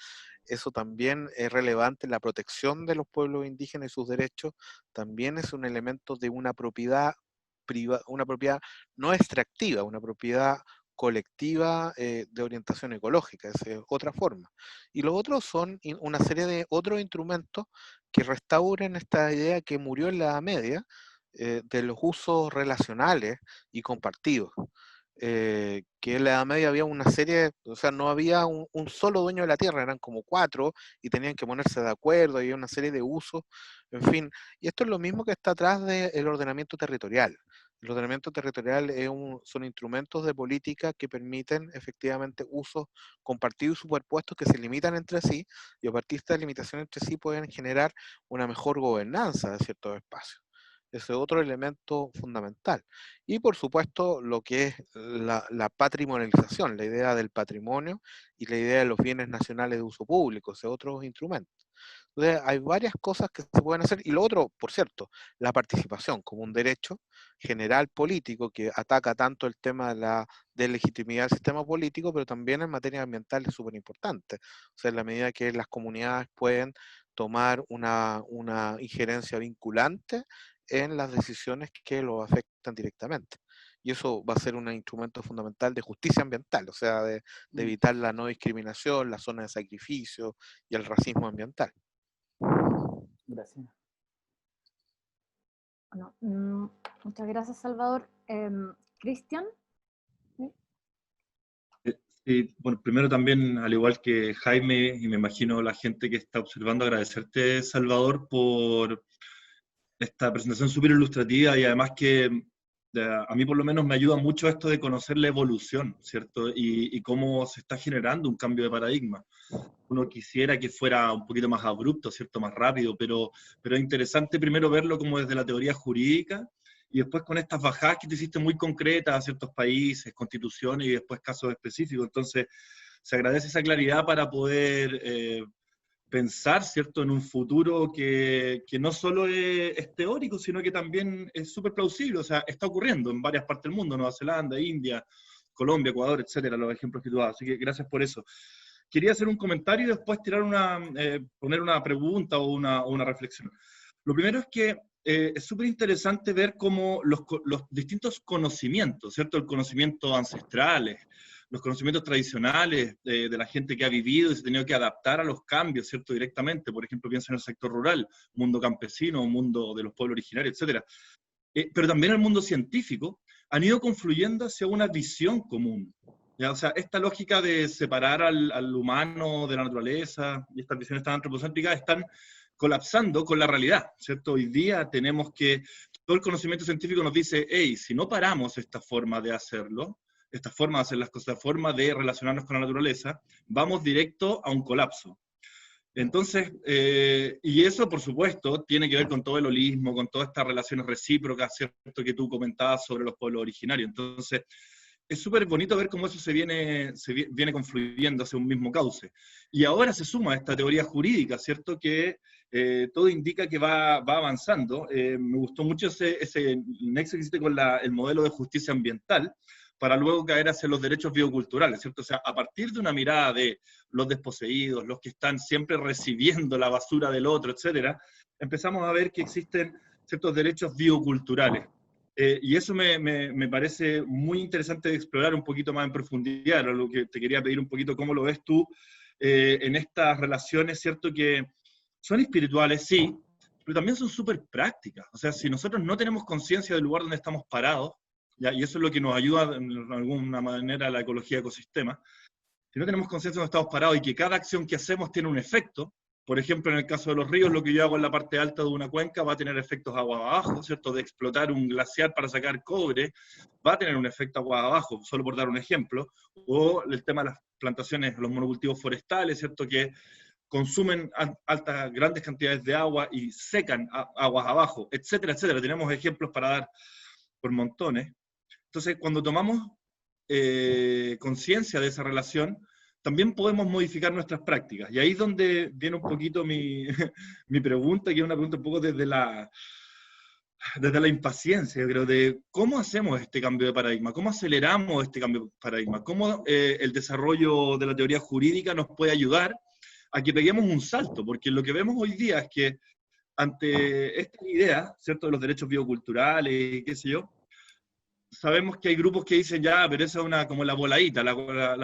eso también es relevante, la protección de los pueblos indígenas y sus derechos también es un elemento de una propiedad privada, una propiedad no extractiva, una propiedad colectiva de orientación ecológica, esa es otra forma. Y los otros son una serie de otros instrumentos que restauran esta idea que murió en la Edad Media de los usos relacionales y compartidos. Que en la Edad Media había una serie, o sea, no había un solo dueño de la tierra, eran como 4 y tenían que ponerse de acuerdo, había una serie de usos, en fin. Y esto es lo mismo que está atrás del ordenamiento territorial. El ordenamiento territorial son instrumentos de política que permiten efectivamente usos compartidos y superpuestos que se limitan entre sí y a partir de esta limitación entre sí pueden generar una mejor gobernanza de ciertos espacios. Ese es otro elemento fundamental. Y por supuesto lo que es la patrimonialización, la idea del patrimonio y la idea de los bienes nacionales de uso público, ese otro instrumento. Entonces hay varias cosas que se pueden hacer. Y lo otro, por cierto, la participación como un derecho general político que ataca tanto el tema de la legitimidad del sistema político, pero también en materia ambiental es súper importante. O sea, en la medida que las comunidades pueden tomar una injerencia vinculante en las decisiones que lo afectan directamente. Y eso va a ser un instrumento fundamental de justicia ambiental, o sea, de evitar la no discriminación, la zona de sacrificio y el racismo ambiental. Gracias. Bueno, muchas gracias, Salvador. Cristian. Sí, bueno, primero también, al igual que Jaime, y me imagino la gente que está observando, agradecerte, Salvador, por esta presentación súper ilustrativa y además que a mí por lo menos me ayuda mucho esto de conocer la evolución, ¿cierto? Y cómo se está generando un cambio de paradigma. Uno quisiera que fuera un poquito más abrupto, ¿cierto? Más rápido, pero es interesante primero verlo como desde la teoría jurídica y después con estas bajadas que te hiciste muy concretas a ciertos países, constituciones y después casos específicos. Entonces, se agradece esa claridad para poder pensar, ¿cierto?, en un futuro que no solo es teórico, sino que también es súper plausible. O sea, está ocurriendo en varias partes del mundo, Nueva Zelanda, India, Colombia, Ecuador, etcétera, los ejemplos que tú das. Así que gracias por eso. Quería hacer un comentario y después tirar poner una pregunta o una reflexión. Lo primero es que es súper interesante ver cómo los distintos conocimientos, ¿cierto? El conocimiento ancestrales, los conocimientos tradicionales de la gente que ha vivido y se ha tenido que adaptar a los cambios, ¿cierto? Directamente. Por ejemplo, piensa en el sector rural, mundo campesino, mundo de los pueblos originarios, etcétera. Pero también el mundo científico han ido confluyendo hacia una visión común. ¿Ya? O sea, esta lógica de separar al humano de la naturaleza y estas visiones tan antropocéntricas están colapsando con la realidad, ¿cierto? Hoy día tenemos que, todo el conocimiento científico nos dice, hey, si no paramos esta forma de hacerlo, esta forma de hacer las cosas, esta forma de relacionarnos con la naturaleza, vamos directo a un colapso. Entonces, y eso, por supuesto, tiene que ver con todo el holismo, con todas estas relaciones recíprocas, ¿cierto?, que tú comentabas sobre los pueblos originarios. Entonces, es súper bonito ver cómo eso se viene confluyendo hacia un mismo cauce. Y ahora se suma esta teoría jurídica, ¿cierto?, que todo indica que va avanzando. Me gustó mucho ese nexo que hiciste con el modelo de justicia ambiental, para luego caer hacia los derechos bioculturales, ¿cierto? O sea, a partir de una mirada de los desposeídos, los que están siempre recibiendo la basura del otro, etcétera, empezamos a ver que existen ciertos derechos bioculturales. Y eso me parece muy interesante de explorar un poquito más en profundidad, a lo que te quería pedir un poquito cómo lo ves tú en estas relaciones, ¿cierto? Que son espirituales, sí, pero también son súper prácticas. O sea, si nosotros no tenemos conciencia del lugar donde estamos parados, ¿ya? Y eso es lo que nos ayuda de alguna manera a la ecología de ecosistemas, si no tenemos conciencia de donde estamos parados y que cada acción que hacemos tiene un efecto, por ejemplo, en el caso de los ríos, lo que yo hago en la parte alta de una cuenca va a tener efectos agua abajo, ¿cierto? De explotar un glaciar para sacar cobre, va a tener un efecto agua abajo, solo por dar un ejemplo. O el tema de las plantaciones, los monocultivos forestales, ¿cierto? Que consumen grandes cantidades de agua y secan aguas abajo, etcétera, etcétera. Tenemos ejemplos para dar por montones. Entonces, cuando tomamos conciencia de esa relación, también podemos modificar nuestras prácticas. Y ahí es donde viene un poquito mi, mi pregunta, que es una pregunta un poco desde la impaciencia, yo creo, de cómo hacemos este cambio de paradigma, cómo aceleramos este cambio de paradigma, cómo el desarrollo de la teoría jurídica nos puede ayudar a que peguemos un salto, porque lo que vemos hoy día es que ante esta idea, ¿cierto?, de los derechos bioculturales, qué sé yo, sabemos que hay grupos que dicen, ya, pero esa es como la voladita, la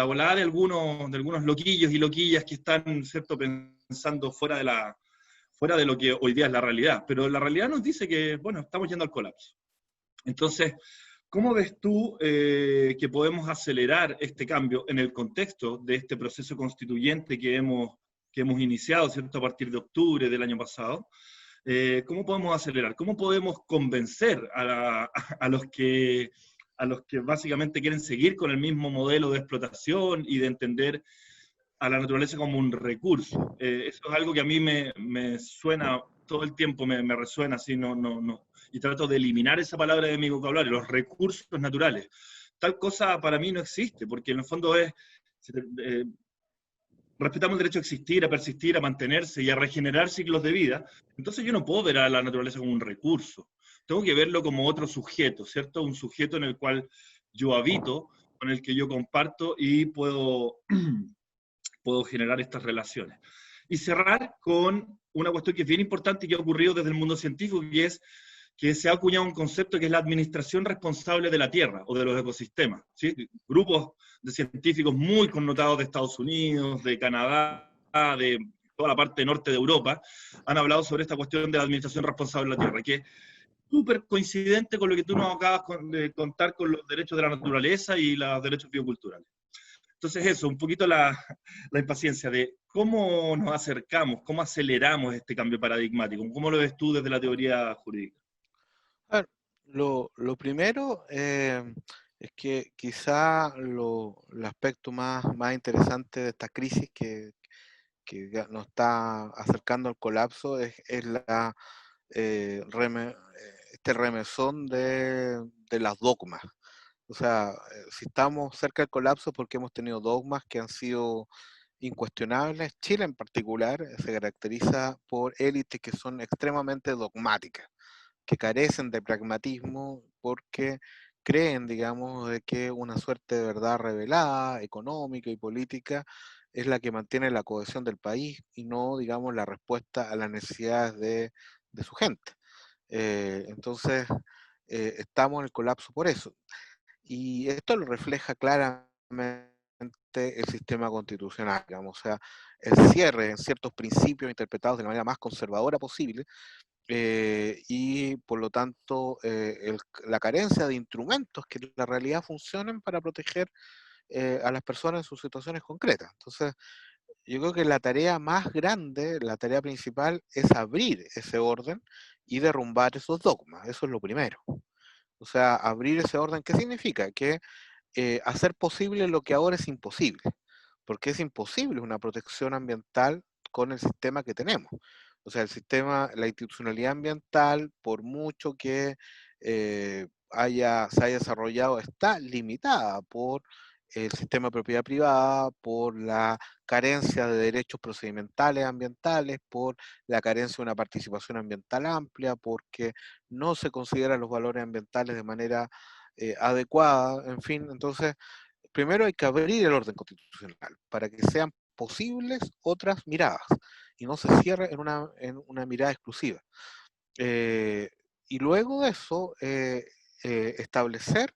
volada de algunos loquillos y loquillas que están, ¿cierto?, pensando fuera de lo que hoy día es la realidad. Pero la realidad nos dice que, bueno, estamos yendo al colapso. Entonces, ¿cómo ves tú que podemos acelerar este cambio en el contexto de este proceso constituyente que hemos iniciado, ¿cierto?, a partir de octubre del año pasado? ¿Cómo podemos acelerar? ¿Cómo podemos convencer a los que básicamente quieren seguir con el mismo modelo de explotación y de entender a la naturaleza como un recurso? Eso es algo que a mí me suena todo el tiempo, me resuena así, no. Y trato de eliminar esa palabra de mi vocabulario, los recursos naturales. Tal cosa para mí no existe, porque en el fondo es... respetamos el derecho a existir, a persistir, a mantenerse y a regenerar ciclos de vida. Entonces yo no puedo ver a la naturaleza como un recurso. Tengo que verlo como otro sujeto, ¿cierto? Un sujeto en el cual yo habito, con el que yo comparto y puedo generar estas relaciones. Y cerrar con una cuestión que es bien importante y que ha ocurrido desde el mundo científico, y es que se ha acuñado un concepto que es la administración responsable de la Tierra o de los ecosistemas, ¿sí? Grupos de científicos muy connotados de Estados Unidos, de Canadá, de toda la parte norte de Europa, han hablado sobre esta cuestión de la administración responsable de la Tierra, que es súper coincidente con lo que tú nos acabas de contar con los derechos de la naturaleza y los derechos bioculturales. Entonces eso, un poquito la impaciencia de cómo nos acercamos, cómo aceleramos este cambio paradigmático, cómo lo ves tú desde la teoría jurídica. A ver, lo primero es que quizá el aspecto más interesante de esta crisis que ya nos está acercando al colapso es este remesón de las dogmas. O sea, si estamos cerca del colapso es porque hemos tenido dogmas que han sido incuestionables. Chile en particular se caracteriza por élites que son extremadamente dogmáticas, que carecen de pragmatismo porque creen, digamos, de que una suerte de verdad revelada, económica y política, es la que mantiene la cohesión del país y no, digamos, la respuesta a las necesidades de su gente. Entonces, estamos en el colapso por eso. Y esto lo refleja claramente el sistema constitucional, digamos, o sea, el cierre en ciertos principios interpretados de la manera más conservadora posible, y por lo tanto la carencia de instrumentos que en la realidad funcionen para proteger a las personas en sus situaciones concretas. Entonces, yo creo que la tarea más grande, la tarea principal, es abrir ese orden y derrumbar esos dogmas. Eso es lo primero. O sea, abrir ese orden, ¿qué significa? Que hacer posible lo que ahora es imposible, porque es imposible una protección ambiental con el sistema que tenemos. O sea, el sistema, la institucionalidad ambiental, por mucho que se haya desarrollado, está limitada por el sistema de propiedad privada, por la carencia de derechos procedimentales ambientales, por la carencia de una participación ambiental amplia, porque no se consideran los valores ambientales de manera adecuada, en fin. Entonces, primero hay que abrir el orden constitucional para que sean posibles otras miradas y no se cierre en una mirada exclusiva. Y luego de eso, establecer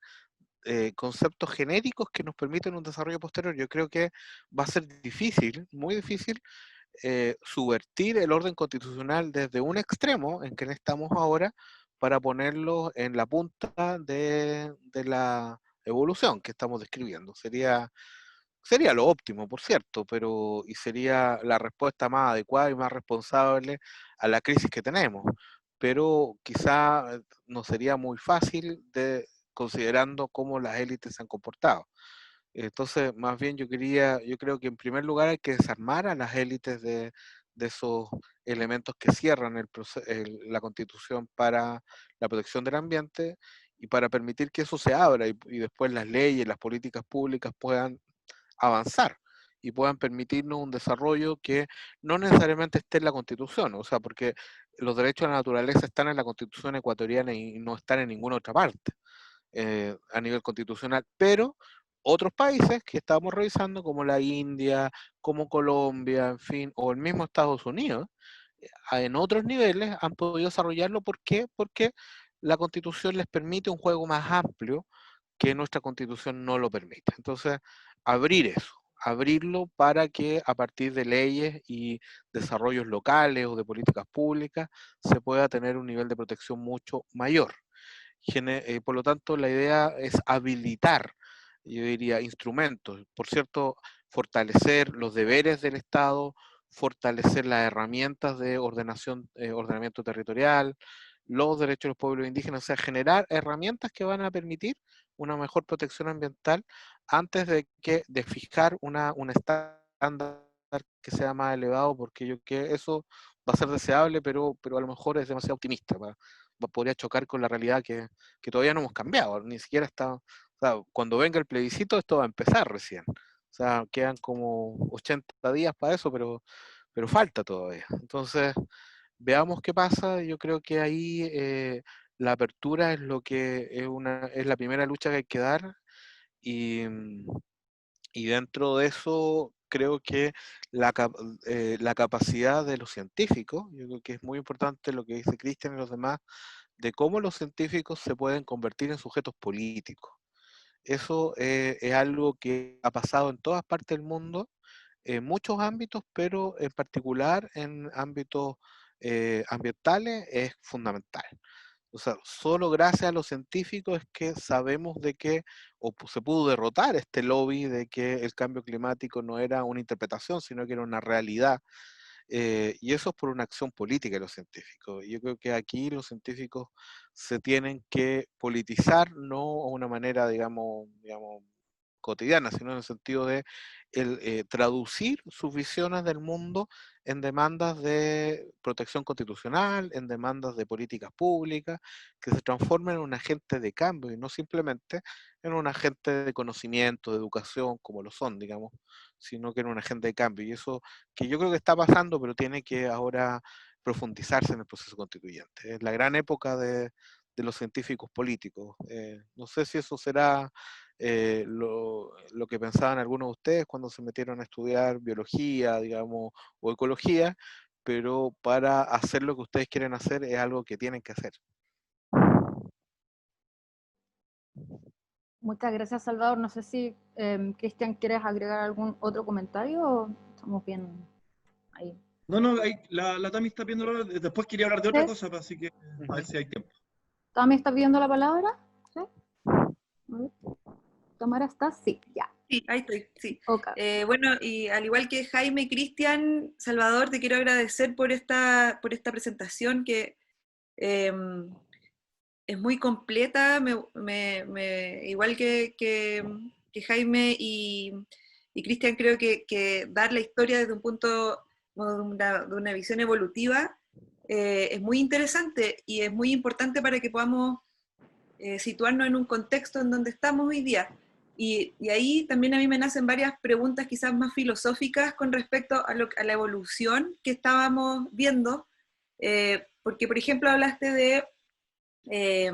conceptos genéricos que nos permiten un desarrollo posterior. Yo creo que va a ser difícil, muy difícil, subvertir el orden constitucional desde un extremo en que estamos ahora para ponerlo en la punta de la evolución que estamos describiendo. Sería lo óptimo, por cierto, y sería la respuesta más adecuada y más responsable a la crisis que tenemos. Pero quizá no sería muy fácil considerando cómo las élites se han comportado. Entonces, más bien yo creo que en primer lugar hay que desarmar a las élites de esos elementos que cierran la Constitución para la protección del ambiente y para permitir que eso se abra y después las leyes, las políticas públicas puedan avanzar y puedan permitirnos un desarrollo que no necesariamente esté en la Constitución, o sea, porque los derechos de la naturaleza están en la Constitución ecuatoriana y no están en ninguna otra parte a nivel constitucional, pero otros países que estamos revisando, como la India, como Colombia, en fin, o el mismo Estados Unidos, en otros niveles han podido desarrollarlo. ¿Por qué? Porque la Constitución les permite un juego más amplio que nuestra Constitución no lo permite. Entonces, abrirlo para que a partir de leyes y desarrollos locales o de políticas públicas se pueda tener un nivel de protección mucho mayor. Por lo tanto, la idea es habilitar, yo diría, instrumentos. Por cierto, fortalecer los deberes del Estado, fortalecer las herramientas de ordenamiento territorial, los derechos de los pueblos indígenas, o sea, generar herramientas que van a permitir una mejor protección ambiental antes de fijar un estándar que sea más elevado, porque yo creo que eso va a ser deseable, pero a lo mejor es demasiado optimista. Podría chocar con la realidad que todavía no hemos cambiado, ni siquiera está, o sea, cuando venga el plebiscito esto va a empezar recién, o sea, quedan como 80 días para eso, pero falta todavía. Entonces, veamos qué pasa. Yo creo que ahí la apertura es lo que es la primera lucha que hay que dar, y dentro de eso creo que la capacidad de los científicos, yo creo que es muy importante lo que dice Cristian y los demás, de cómo los científicos se pueden convertir en sujetos políticos. Eso es algo que ha pasado en todas partes del mundo, en muchos ámbitos, pero en particular en ámbitos ambientales es fundamental. O sea, solo gracias a los científicos es que sabemos de que, se pudo derrotar este lobby de que el cambio climático no era una interpretación, sino que era una realidad. Y eso es por una acción política de los científicos. Yo creo que aquí los científicos se tienen que politizar, no de una manera, digamos, cotidiana, sino en el sentido de traducir sus visiones del mundo en demandas de protección constitucional, en demandas de políticas públicas, que se transformen en un agente de cambio y no simplemente en un agente de conocimiento, de educación, como lo son, digamos, sino que en un agente de cambio. Y eso que yo creo que está pasando, pero tiene que ahora profundizarse en el proceso constituyente. Es la gran época de los científicos políticos. No sé si eso será lo que pensaban algunos de ustedes cuando se metieron a estudiar biología, digamos, o ecología, pero para hacer lo que ustedes quieren hacer es algo que tienen que hacer. Muchas gracias, Salvador. No sé si, Cristian, ¿quieres agregar algún otro comentario o estamos bien ahí? No, ahí, la Tami está viendo, después quería hablar de otra cosa, así que a ver si hay tiempo. ¿Tami está pidiendo la palabra? ¿Sí? ¿Tamara está? Sí, ya. Sí, ahí estoy, sí. Okay. Bueno, y al igual que Jaime y Cristian, Salvador, te quiero agradecer por esta presentación que es muy completa, igual que Jaime y Cristian, creo que dar la historia desde un punto, de una visión evolutiva, es muy interesante y es muy importante para que podamos situarnos en un contexto en donde estamos hoy día. Y ahí también a mí me nacen varias preguntas quizás más filosóficas con respecto a la evolución que estábamos viendo, porque por ejemplo hablaste eh,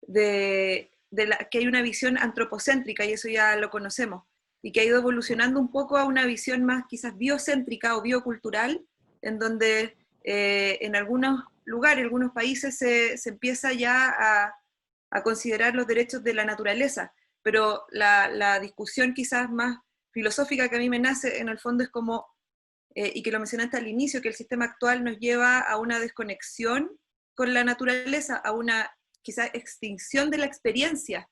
que hay una visión antropocéntrica, y eso ya lo conocemos, y que ha ido evolucionando un poco a una visión más quizás biocéntrica o biocultural, en donde en algunos lugares, algunos países se empieza ya a considerar los derechos de la naturaleza, pero la discusión quizás más filosófica que a mí me nace en el fondo es como, y que lo mencionaste al inicio, que el sistema actual nos lleva a una desconexión con la naturaleza, a una quizás extinción de la experiencia.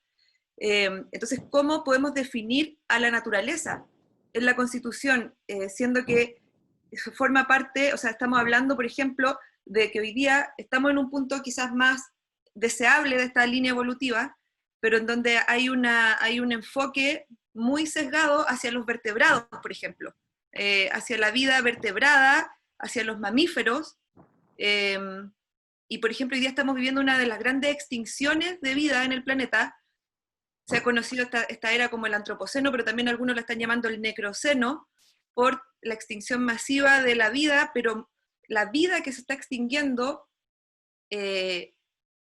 Entonces, ¿cómo podemos definir a la naturaleza en la Constitución? Siendo que forma parte, o sea, estamos hablando, por ejemplo, de que hoy día estamos en un punto quizás más deseable de esta línea evolutiva, pero en donde hay un enfoque muy sesgado hacia los vertebrados, por ejemplo, hacia la vida vertebrada, hacia los mamíferos, eh, y por ejemplo hoy día estamos viviendo una de las grandes extinciones de vida en el planeta. Se ha conocido esta era como el antropoceno, pero también algunos la están llamando el necroceno, por la extinción masiva de la vida, pero la vida que se está extinguiendo,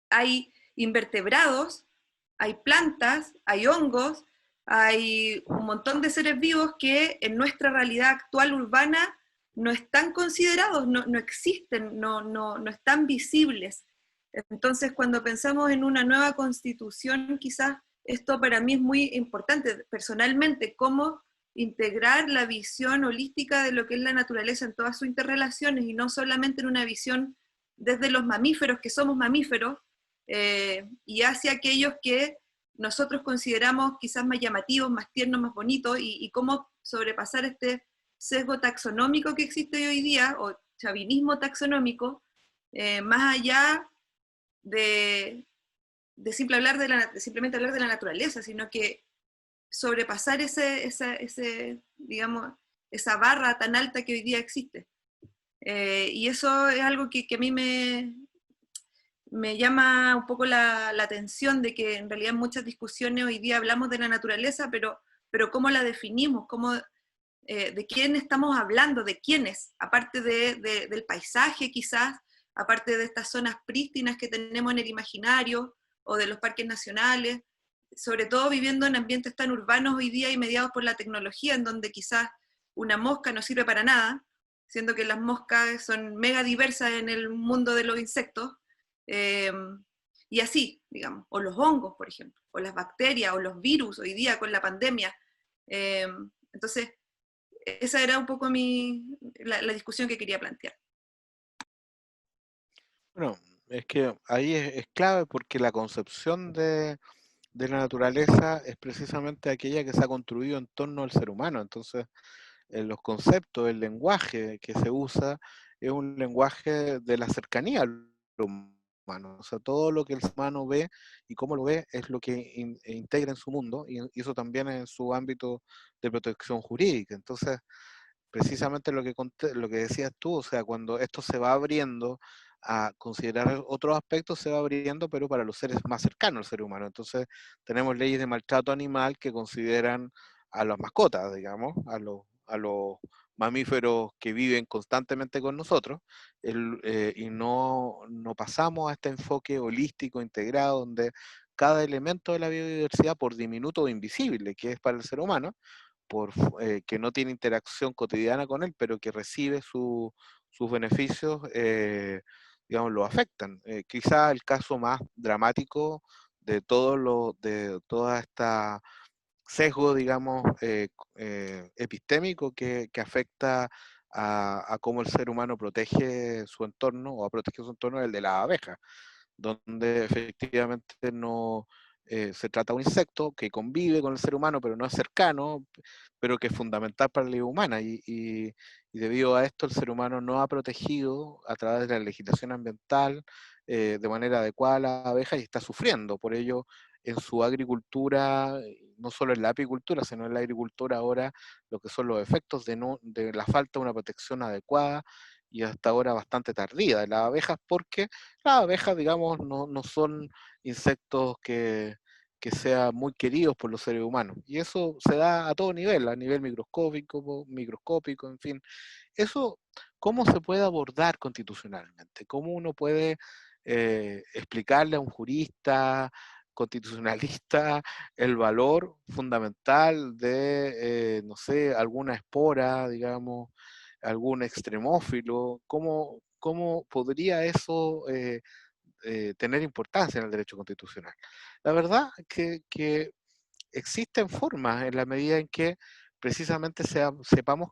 hay invertebrados, hay plantas, hay hongos, hay un montón de seres vivos que en nuestra realidad actual urbana no están considerados, no existen, no están visibles. Entonces, cuando pensamos en una nueva constitución, quizás esto para mí es muy importante, personalmente, cómo integrar la visión holística de lo que es la naturaleza en todas sus interrelaciones y no solamente en una visión desde los mamíferos, que somos mamíferos, y hacia aquellos que nosotros consideramos quizás más llamativos, más tiernos, más bonitos, y cómo sobrepasar este sesgo taxonómico que existe hoy día, o chauvinismo taxonómico, más allá de simplemente hablar de la naturaleza, sino que sobrepasar digamos, esa barra tan alta que hoy día existe. Y eso es algo que a mí me llama un poco la atención, de que en realidad en muchas discusiones hoy día hablamos de la naturaleza, pero ¿cómo la definimos? ¿De quién estamos hablando? ¿De quiénes? Aparte del paisaje quizás, aparte de estas zonas prístinas que tenemos en el imaginario, o de los parques nacionales, sobre todo viviendo en ambientes tan urbanos hoy día y mediados por la tecnología, en donde quizás una mosca no sirve para nada, siendo que las moscas son mega diversas en el mundo de los insectos, eh, y así, digamos, o los hongos, por ejemplo, o las bacterias, o los virus hoy día con la pandemia. Eh, entonces, esa era un poco la discusión que quería plantear. Bueno, es que ahí es clave porque la concepción de la naturaleza es precisamente aquella que se ha construido en torno al ser humano. Entonces, los conceptos, el lenguaje que se usa es un lenguaje de la cercanía al humano. O sea, todo lo que el ser humano ve y cómo lo ve es lo que integra en su mundo, y eso también en su ámbito de protección jurídica. Entonces, precisamente lo que decías tú, o sea, cuando esto se va abriendo a considerar otros aspectos, se va abriendo, pero para los seres más cercanos al ser humano. Entonces, tenemos leyes de maltrato animal que consideran a las mascotas, digamos, a los mamíferos que viven constantemente con nosotros, y no pasamos a este enfoque holístico, integrado, donde cada elemento de la biodiversidad, por diminuto o invisible que es para el ser humano, que no tiene interacción cotidiana con él, pero que recibe sus beneficios, digamos, lo afectan. Quizá el caso más dramático de toda esta sesgo, digamos, epistémico que afecta a cómo el ser humano protege su entorno, o a proteger su entorno, es el de las abejas, donde efectivamente no se trata de un insecto que convive con el ser humano, pero no es cercano, pero que es fundamental para la vida humana. Y debido a esto, el ser humano no ha protegido a través de la legislación ambiental de manera adecuada a la abeja, y está sufriendo. Por ello, en su agricultura, no solo en la apicultura, sino en la agricultura ahora, lo que son los efectos de la falta de una protección adecuada y hasta ahora bastante tardía de las abejas, porque las abejas, digamos, no son insectos que sean muy queridos por los seres humanos. Y eso se da a todo nivel, a nivel microscópico, en fin. Eso, ¿cómo se puede abordar constitucionalmente? ¿Cómo uno puede explicarle a un jurista constitucionalista el valor fundamental de, no sé, alguna espora, digamos, algún extremófilo? ¿Cómo podría eso tener importancia en el derecho constitucional? La verdad que existen formas en la medida en que precisamente seamos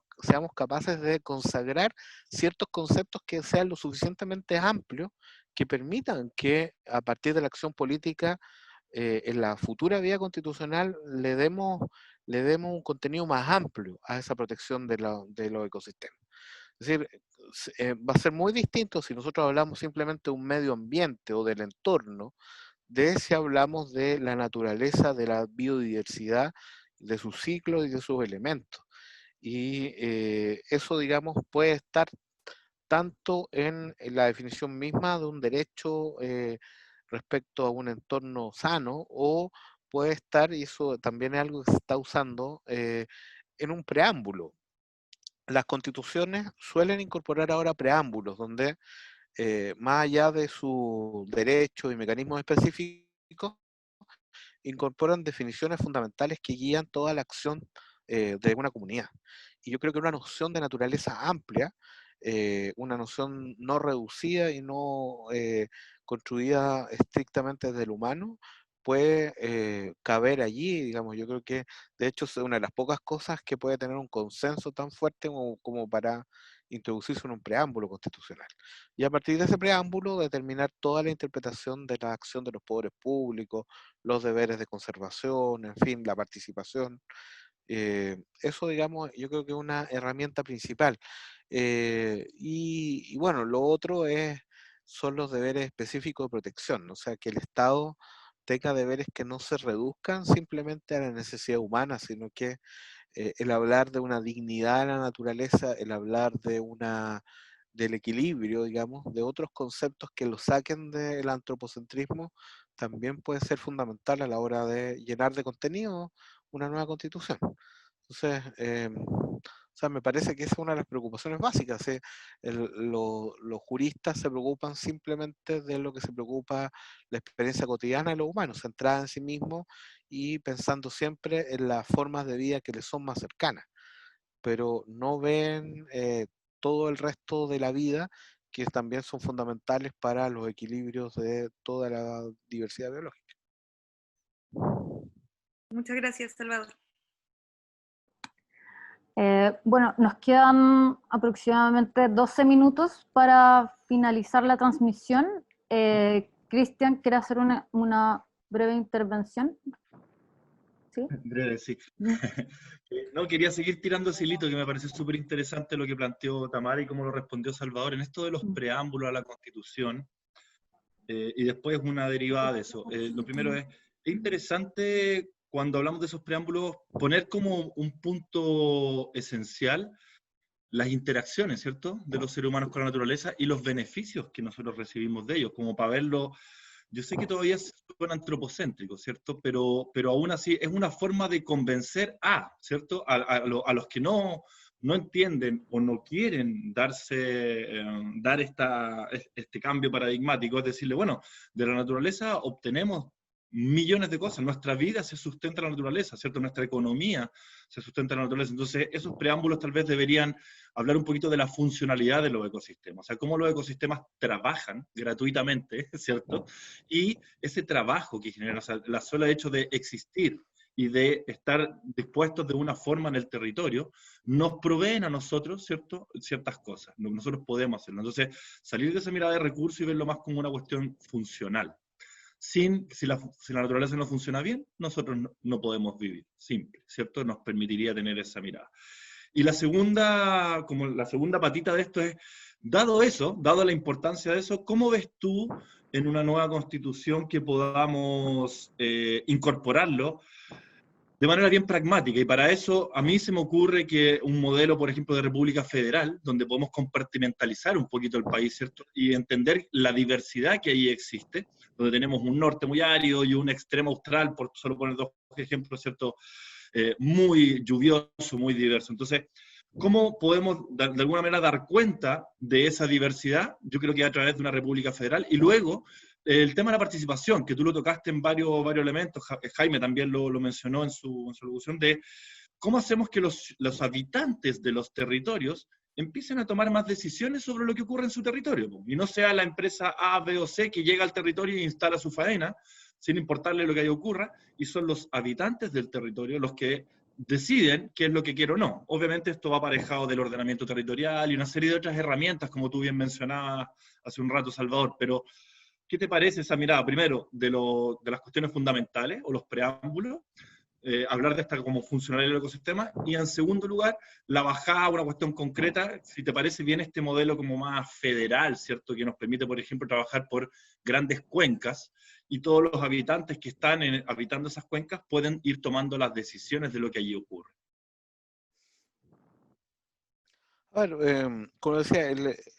capaces de consagrar ciertos conceptos que sean lo suficientemente amplios que permitan que a partir de la acción política en la futura vía constitucional le demos un contenido más amplio a esa protección de los ecosistemas. Es decir, va a ser muy distinto si nosotros hablamos simplemente de un medio ambiente o del entorno, de si hablamos de la naturaleza, de la biodiversidad, de sus ciclos y de sus elementos. Y eso, digamos, puede estar tanto en la definición misma de un derecho respecto a un entorno sano, o puede estar, y eso también es algo que se está usando, en un preámbulo. Las constituciones suelen incorporar ahora preámbulos donde, más allá de sus derechos y mecanismos específicos, incorporan definiciones fundamentales que guían toda la acción de una comunidad. Y yo creo que una noción de naturaleza amplia, una noción no reducida y no construida estrictamente desde el humano, puede caber allí, digamos. Yo creo que de hecho es una de las pocas cosas que puede tener un consenso tan fuerte como para introducirse en un preámbulo constitucional. Y a partir de ese preámbulo determinar toda la interpretación de la acción de los poderes públicos, los deberes de conservación, en fin, la participación. Eso, digamos, yo creo que es una herramienta principal. Y bueno, lo otro son los deberes específicos de protección, o sea, que el Estado tenga deberes que no se reduzcan simplemente a la necesidad humana, sino que el hablar de una dignidad de la naturaleza, el hablar del equilibrio, digamos, de otros conceptos que lo saquen del antropocentrismo, también puede ser fundamental a la hora de llenar de contenido una nueva constitución. Entonces, o sea, me parece que esa es una de las preocupaciones básicas. Los juristas se preocupan simplemente de lo que se preocupa la experiencia cotidiana de los humanos, centrada en sí mismos y pensando siempre en las formas de vida que les son más cercanas, pero no ven todo el resto de la vida, que también son fundamentales para los equilibrios de toda la diversidad biológica. Muchas gracias, Salvador. Bueno, nos quedan aproximadamente 12 minutos para finalizar la transmisión. Cristian, ¿quiere hacer una breve intervención? ¿Sí? Breve, sí. No, quería seguir tirando ese hilito que me parece súper interesante lo que planteó Tamara y cómo lo respondió Salvador en esto de los preámbulos a la Constitución, y después una derivada de eso. Lo primero es interesante cuando hablamos de esos preámbulos poner como un punto esencial las interacciones, ¿cierto?, de los seres humanos con la naturaleza y los beneficios que nosotros recibimos de ellos, como para verlo. Yo sé que todavía suena antropocéntrico, ¿cierto? Pero aún así es una forma de convencer ¿cierto? A los que no entienden o no quieren dar este cambio paradigmático, es decirle, bueno, de la naturaleza obtenemos millones de cosas, nuestra vida se sustenta en la naturaleza, ¿cierto? Nuestra economía se sustenta en la naturaleza. Entonces, esos preámbulos tal vez deberían hablar un poquito de la funcionalidad de los ecosistemas, o sea, cómo los ecosistemas trabajan gratuitamente, ¿cierto? Y ese trabajo que generan, o sea, la sola hecho de existir y de estar dispuestos de una forma en el territorio, nos proveen a nosotros, ¿cierto?, ciertas cosas. Nosotros podemos hacerlo. Entonces, salir de esa mirada de recursos y verlo más como una cuestión funcional. Si la naturaleza no funciona bien, nosotros no podemos vivir, simple, ¿cierto? Nos permitiría tener esa mirada. Y la segunda patita de esto es, dado eso, dado la importancia de eso, ¿cómo ves tú en una nueva constitución que podamos incorporarlo de manera bien pragmática. Y para eso a mí se me ocurre que un modelo, por ejemplo, de república federal, donde podemos compartimentalizar un poquito el país, ¿cierto? Y entender la diversidad que ahí existe, donde tenemos un norte muy árido y un extremo austral, por solo poner dos ejemplos, ¿cierto? Muy lluvioso, muy diverso. Entonces, ¿cómo podemos de alguna manera dar cuenta de esa diversidad? Yo creo que a través de una república federal. Y luego, el tema de la participación, que tú lo tocaste en varios elementos, Jaime también lo mencionó en su locución, de cómo hacemos que los habitantes de los territorios empiecen a tomar más decisiones sobre lo que ocurre en su territorio, y no sea la empresa A, B o C que llega al territorio e instala su faena, sin importarle lo que ahí ocurra, y son los habitantes del territorio los que deciden qué es lo que quiere o no. Obviamente esto va aparejado del ordenamiento territorial y una serie de otras herramientas, como tú bien mencionabas hace un rato, Salvador, pero ¿qué te parece esa mirada, primero, de las cuestiones fundamentales o los preámbulos? Hablar de esta como funcionalidad del ecosistema, y en segundo lugar, la bajada a una cuestión concreta, si te parece bien este modelo como más federal, ¿cierto? Que nos permite, por ejemplo, trabajar por grandes cuencas, y todos los habitantes que están habitando esas cuencas pueden ir tomando las decisiones de lo que allí ocurre. A ver, como decía,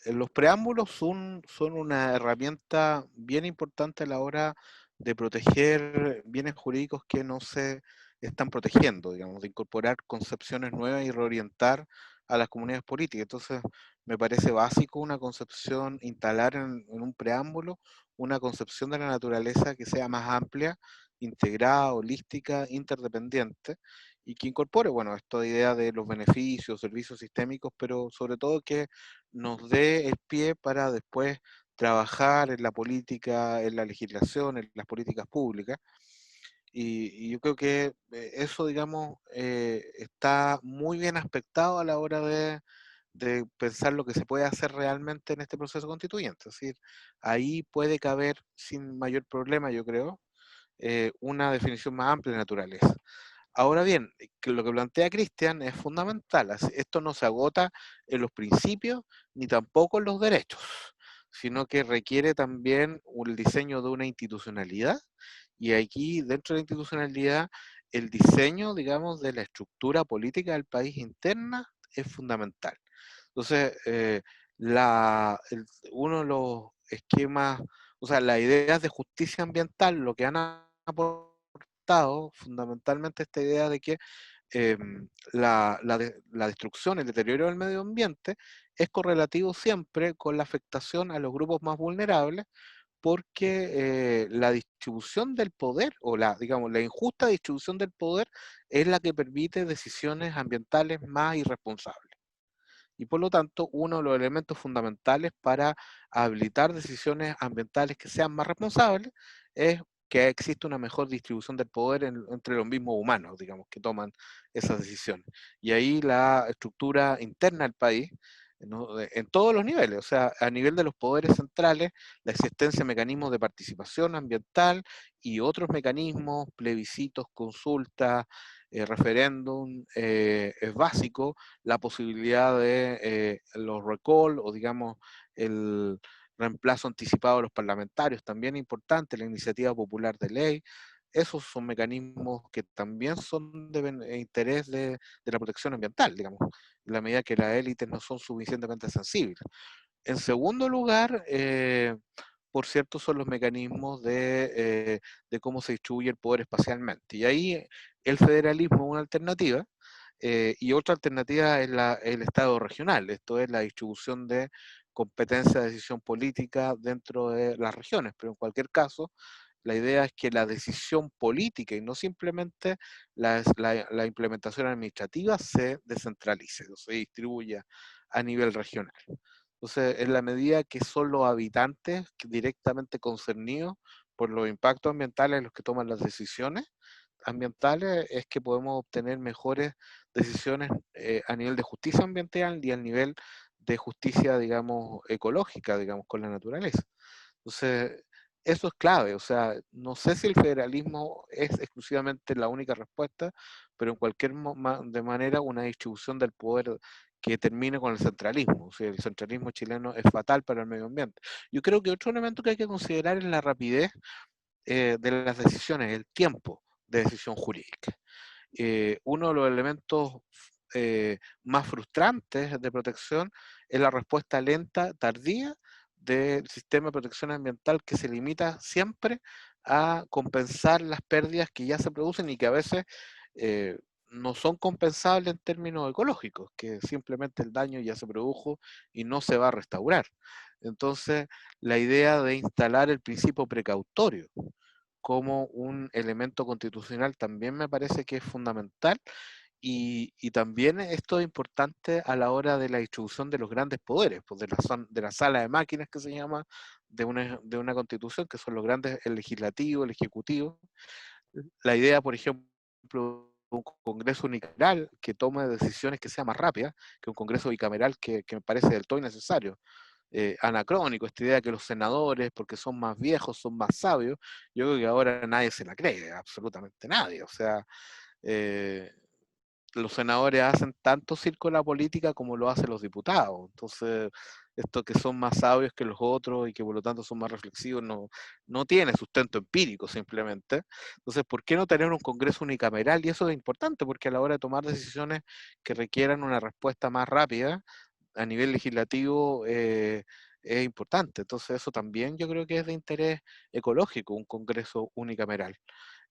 los preámbulos son una herramienta bien importante a la hora de proteger bienes jurídicos que no se están protegiendo, digamos, de incorporar concepciones nuevas y reorientar a las comunidades políticas. Entonces, me parece básico una concepción, instalar en un preámbulo una concepción de la naturaleza que sea más amplia, integrada, holística, interdependiente, y que incorpore, bueno, esta idea de los beneficios, servicios sistémicos, pero sobre todo que nos dé el pie para después trabajar en la política, en la legislación, en las políticas públicas. Y yo creo que eso, digamos, está muy bien aspectado a la hora de pensar lo que se puede hacer realmente en este proceso constituyente. Es decir, ahí puede caber sin mayor problema, yo creo, una definición más amplia de naturaleza. Ahora bien, que lo que plantea Cristian es fundamental. Esto no se agota en los principios ni tampoco en los derechos, sino que requiere también el diseño de una institucionalidad, y aquí dentro de la institucionalidad el diseño, digamos, de la estructura política del país interna es fundamental. Entonces, uno de los esquemas, o sea, las ideas de justicia ambiental, lo que han aportado fundamentalmente esta idea de que la destrucción, el deterioro del medio ambiente es correlativo siempre con la afectación a los grupos más vulnerables, porque la distribución del poder, o digamos, la injusta distribución del poder, es la que permite decisiones ambientales más irresponsables. Y por lo tanto, uno de los elementos fundamentales para habilitar decisiones ambientales que sean más responsables es que existe una mejor distribución del poder entre los mismos humanos, digamos, que toman esas decisiones. Y ahí la estructura interna del país, ¿no?, en todos los niveles, o sea, a nivel de los poderes centrales, la existencia de mecanismos de participación ambiental y otros mecanismos, plebiscitos, consultas, referéndum, es básico. La posibilidad de los recall, o digamos el reemplazo anticipado de los parlamentarios, también importante, la iniciativa popular de ley. Esos son mecanismos que también son de interés de la protección ambiental, digamos, en la medida que las élites no son suficientemente sensibles. En segundo lugar, por cierto, son los mecanismos de cómo se distribuye el poder espacialmente. Y ahí el federalismo es una alternativa, y otra alternativa es el Estado regional. Esto es la distribución de competencia de decisión política dentro de las regiones, pero en cualquier caso, la idea es que la decisión política y no simplemente la implementación administrativa se descentralice, o se distribuya a nivel regional. Entonces, en la medida que son los habitantes directamente concernidos por los impactos ambientales los que toman las decisiones ambientales, es que podemos obtener mejores decisiones a nivel de justicia ambiental y a nivel de justicia, digamos, ecológica, digamos, con la naturaleza. Entonces, eso es clave. O sea, no sé si el federalismo es exclusivamente la única respuesta, pero en cualquier de manera una distribución del poder que termine con el centralismo. O sea, el centralismo chileno es fatal para el medio ambiente. Yo creo que otro elemento que hay que considerar es la rapidez de las decisiones, el tiempo de decisión jurídica. uno de los elementos más frustrantes de protección es la respuesta lenta, tardía, del sistema de protección ambiental, que se limita siempre a compensar las pérdidas que ya se producen y que a veces no son compensables en términos ecológicos, que simplemente el daño ya se produjo y no se va a restaurar. Entonces, la idea de instalar el principio precautorio como un elemento constitucional también me parece que es fundamental. Y también esto es importante a la hora de la distribución de los grandes poderes, pues de la sala de máquinas que se llama de una constitución, que son los grandes, el legislativo, el ejecutivo. La idea, por ejemplo, de un congreso unicameral que tome decisiones que sean más rápidas que un congreso bicameral que me parece del todo innecesario. Anacrónico, esta idea de que los senadores, porque son más viejos, son más sabios, yo creo que ahora nadie se la cree, absolutamente nadie. O sea, los senadores hacen tanto circo en la política como lo hacen los diputados. Entonces, estos que son más sabios que los otros y que por lo tanto son más reflexivos, no tiene sustento empírico simplemente. Entonces, ¿por qué no tener un Congreso unicameral? Y eso es importante porque a la hora de tomar decisiones que requieran una respuesta más rápida a nivel legislativo, es importante. Entonces, eso también yo creo que es de interés ecológico, un Congreso unicameral.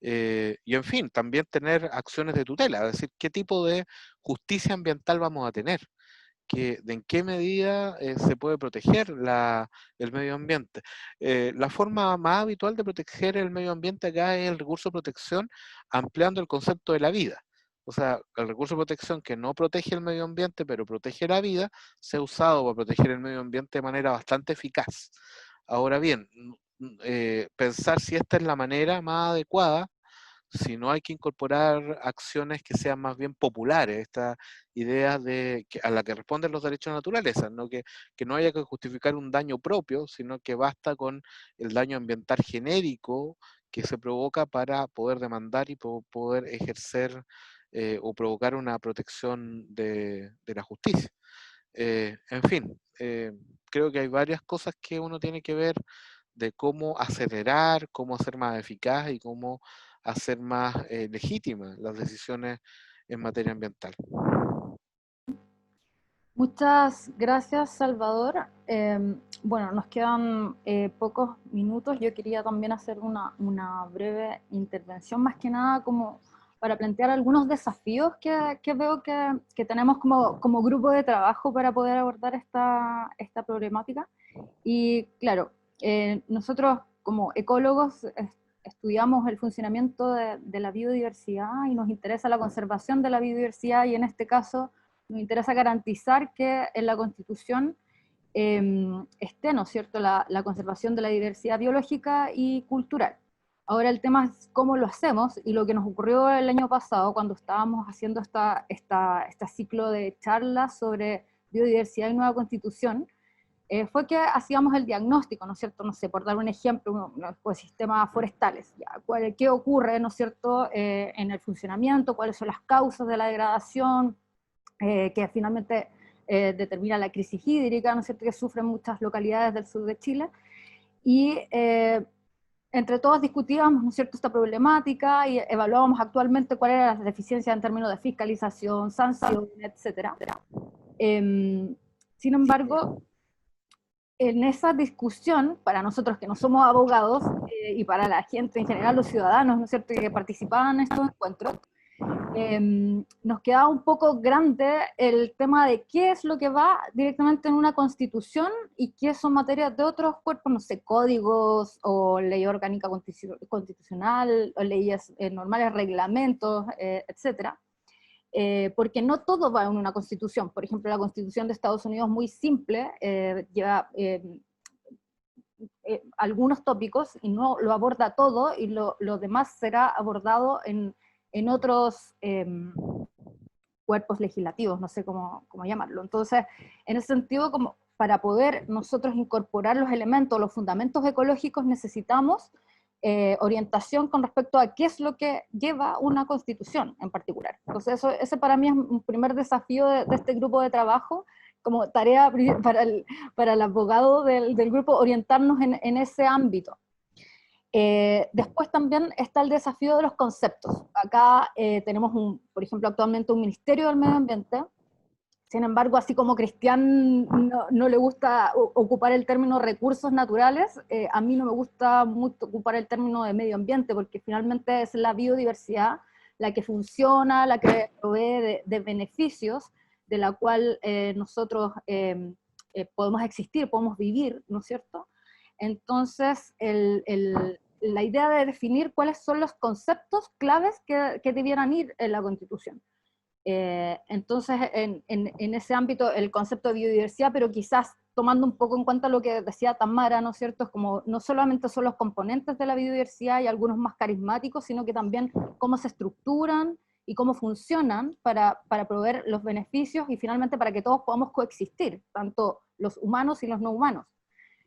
Y en fin, también tener acciones de tutela, es decir, qué tipo de justicia ambiental vamos a tener, en qué medida se puede proteger el medio ambiente. La forma más habitual de proteger el medio ambiente acá es el recurso de protección, ampliando el concepto de la vida. O sea, el recurso de protección que no protege el medio ambiente, pero protege la vida, se ha usado para proteger el medio ambiente de manera bastante eficaz. Ahora bien, pensar si esta es la manera más adecuada, si no hay que incorporar acciones que sean más bien populares, esta idea a la que responden los derechos de naturaleza, ¿no? Que no haya que justificar un daño propio, sino que basta con el daño ambiental genérico que se provoca para poder demandar y poder ejercer o provocar una protección de la justicia. En fin, creo que hay varias cosas que uno tiene que ver de cómo acelerar, cómo hacer más eficaz y cómo hacer más legítimas las decisiones en materia ambiental. Muchas gracias, Salvador. Bueno, nos quedan pocos minutos. Yo quería también hacer una breve intervención, más que nada como para plantear algunos desafíos que veo que tenemos como grupo de trabajo para poder abordar esta problemática. Y claro, nosotros como ecólogos estudiamos el funcionamiento de la biodiversidad y nos interesa la conservación de la biodiversidad, y en este caso nos interesa garantizar que en la Constitución esté, ¿no es cierto?, la conservación de la diversidad biológica y cultural. Ahora el tema es cómo lo hacemos, y lo que nos ocurrió el año pasado cuando estábamos haciendo este ciclo de charlas sobre biodiversidad y nueva Constitución, fue que hacíamos el diagnóstico, ¿no es cierto? No sé, por dar un ejemplo, unos ecosistemas forestales, ¿ya? ¿Qué ocurre, ¿no es cierto?, en el funcionamiento, cuáles son las causas de la degradación, que finalmente determina la crisis hídrica, ¿no es cierto?, que sufren muchas localidades del sur de Chile, y entre todos discutíamos, ¿no es cierto?, esta problemática y evaluábamos actualmente cuáles eran las deficiencias en términos de fiscalización, sanción, etc. Sin embargo, en esa discusión, para nosotros que no somos abogados, y para la gente en general, los ciudadanos, ¿no es cierto?, que participaban en estos encuentros, nos quedaba un poco grande el tema de qué es lo que va directamente en una constitución y qué son materias de otros cuerpos, no sé, códigos o ley orgánica constitucional, o leyes normales, reglamentos, etcétera. Porque no todo va en una constitución. Por ejemplo, la Constitución de Estados Unidos, muy simple, lleva algunos tópicos y no lo aborda todo, y lo demás será abordado en otros cuerpos legislativos, no sé cómo llamarlo. Entonces, en ese sentido, como para poder nosotros incorporar los elementos, los fundamentos ecológicos, necesitamos orientación con respecto a qué es lo que lleva una constitución en particular. Entonces, ese para mí es un primer desafío de este grupo de trabajo, como tarea para el abogado del grupo, orientarnos en ese ámbito. Después también está el desafío de los conceptos. Acá tenemos, por ejemplo, actualmente un Ministerio del Medio Ambiente. Sin embargo, así como Cristian no le gusta ocupar el término recursos naturales, a mí no me gusta mucho ocupar el término de medio ambiente, porque finalmente es la biodiversidad la que funciona, la que provee de beneficios, de la cual nosotros podemos existir, podemos vivir, ¿no es cierto? Entonces, la idea de definir cuáles son los conceptos claves que debieran ir en la Constitución. Entonces, en ese ámbito, el concepto de biodiversidad, pero quizás tomando un poco en cuenta lo que decía Tamara, ¿no es cierto? Es como, no solamente son los componentes de la biodiversidad y algunos más carismáticos, sino que también cómo se estructuran y cómo funcionan para proveer los beneficios y finalmente para que todos podamos coexistir, tanto los humanos y los no humanos.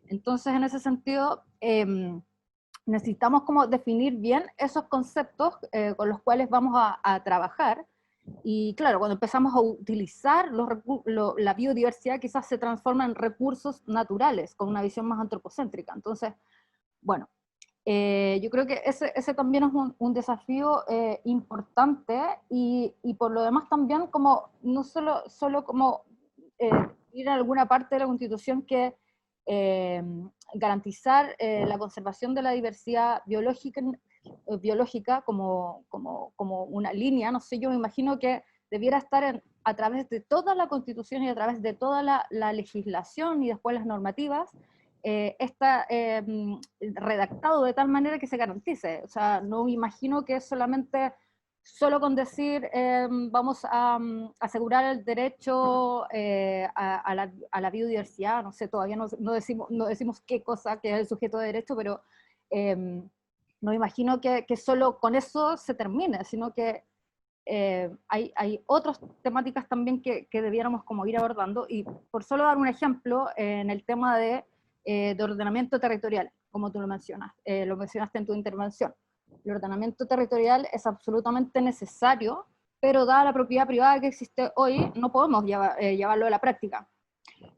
Entonces, en ese sentido, necesitamos como definir bien esos conceptos con los cuales vamos a trabajar. Y claro, cuando empezamos a utilizar la biodiversidad, quizás se transforma en recursos naturales, con una visión más antropocéntrica. Entonces, bueno, yo creo que ese también es un desafío importante, y por lo demás también como, no solo como ir a alguna parte de la Constitución que garantizar la conservación de la diversidad biológica como una línea, no sé, yo me imagino que debiera estar a través de toda la Constitución y a través de toda la legislación y después las normativas, está redactado de tal manera que se garantice. O sea, no me imagino que solamente solo con decir vamos a asegurar el derecho a la biodiversidad, no sé, todavía no decimos qué cosa, que es el sujeto de derecho, pero no me imagino que solo con eso se termine, sino que hay otras temáticas también que debiéramos como ir abordando, y por solo dar un ejemplo, en el tema de ordenamiento territorial, como tú lo mencionaste en tu intervención. El ordenamiento territorial es absolutamente necesario, pero dada la propiedad privada que existe hoy, no podemos llevarlo a la práctica.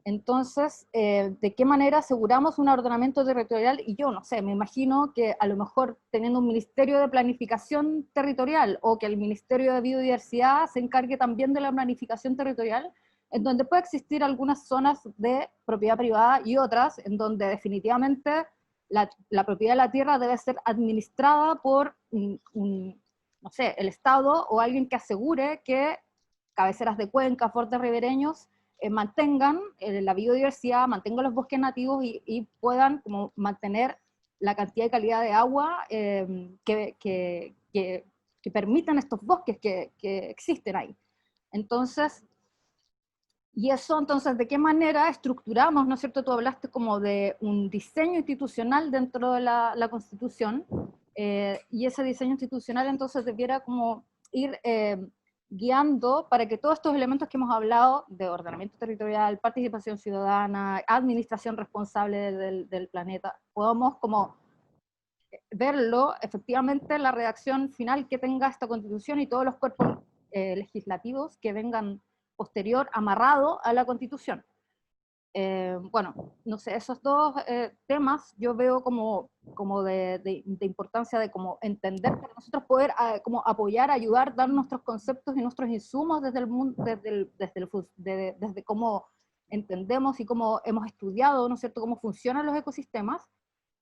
Entonces, ¿de qué manera aseguramos un ordenamiento territorial? Y yo no sé, me imagino que a lo mejor teniendo un Ministerio de Planificación Territorial, o que el Ministerio de Biodiversidad se encargue también de la planificación territorial, en donde puede existir algunas zonas de propiedad privada y otras en donde definitivamente la propiedad de la tierra debe ser administrada por, no sé, el Estado o alguien que asegure que cabeceras de cuenca, fuertes ribereños, mantengan la biodiversidad, mantengan los bosques nativos y puedan como mantener la cantidad y calidad de agua que permitan estos bosques que existen ahí. Entonces, y eso, entonces, ¿de qué manera estructuramos, no es cierto? Tú hablaste como de un diseño institucional dentro de la Constitución, y ese diseño institucional entonces debiera como ir guiando para que todos estos elementos que hemos hablado, de ordenamiento territorial, participación ciudadana, administración responsable del planeta, podamos como verlo efectivamente en la redacción final que tenga esta Constitución y todos los cuerpos legislativos que vengan posterior, amarrado a la Constitución. Bueno, no sé, esos dos temas yo veo como de importancia de como entender, para nosotros poder como apoyar, ayudar, dar nuestros conceptos y nuestros insumos desde el mundo, desde cómo entendemos y cómo hemos estudiado, ¿no es cierto?, cómo funcionan los ecosistemas.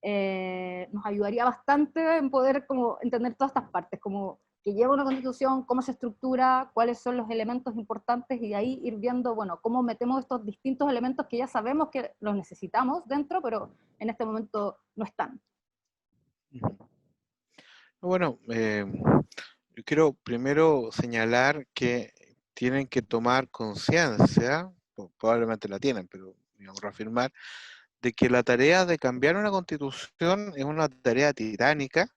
Nos ayudaría bastante en poder como entender todas estas partes, como que lleva una Constitución, cómo se estructura, cuáles son los elementos importantes, y de ahí ir viendo, bueno, cómo metemos estos distintos elementos que ya sabemos que los necesitamos dentro, pero en este momento no están. Bueno, yo quiero primero señalar que tienen que tomar conciencia, probablemente la tienen, pero digamos, reafirmar, de que la tarea de cambiar una Constitución es una tarea titánica,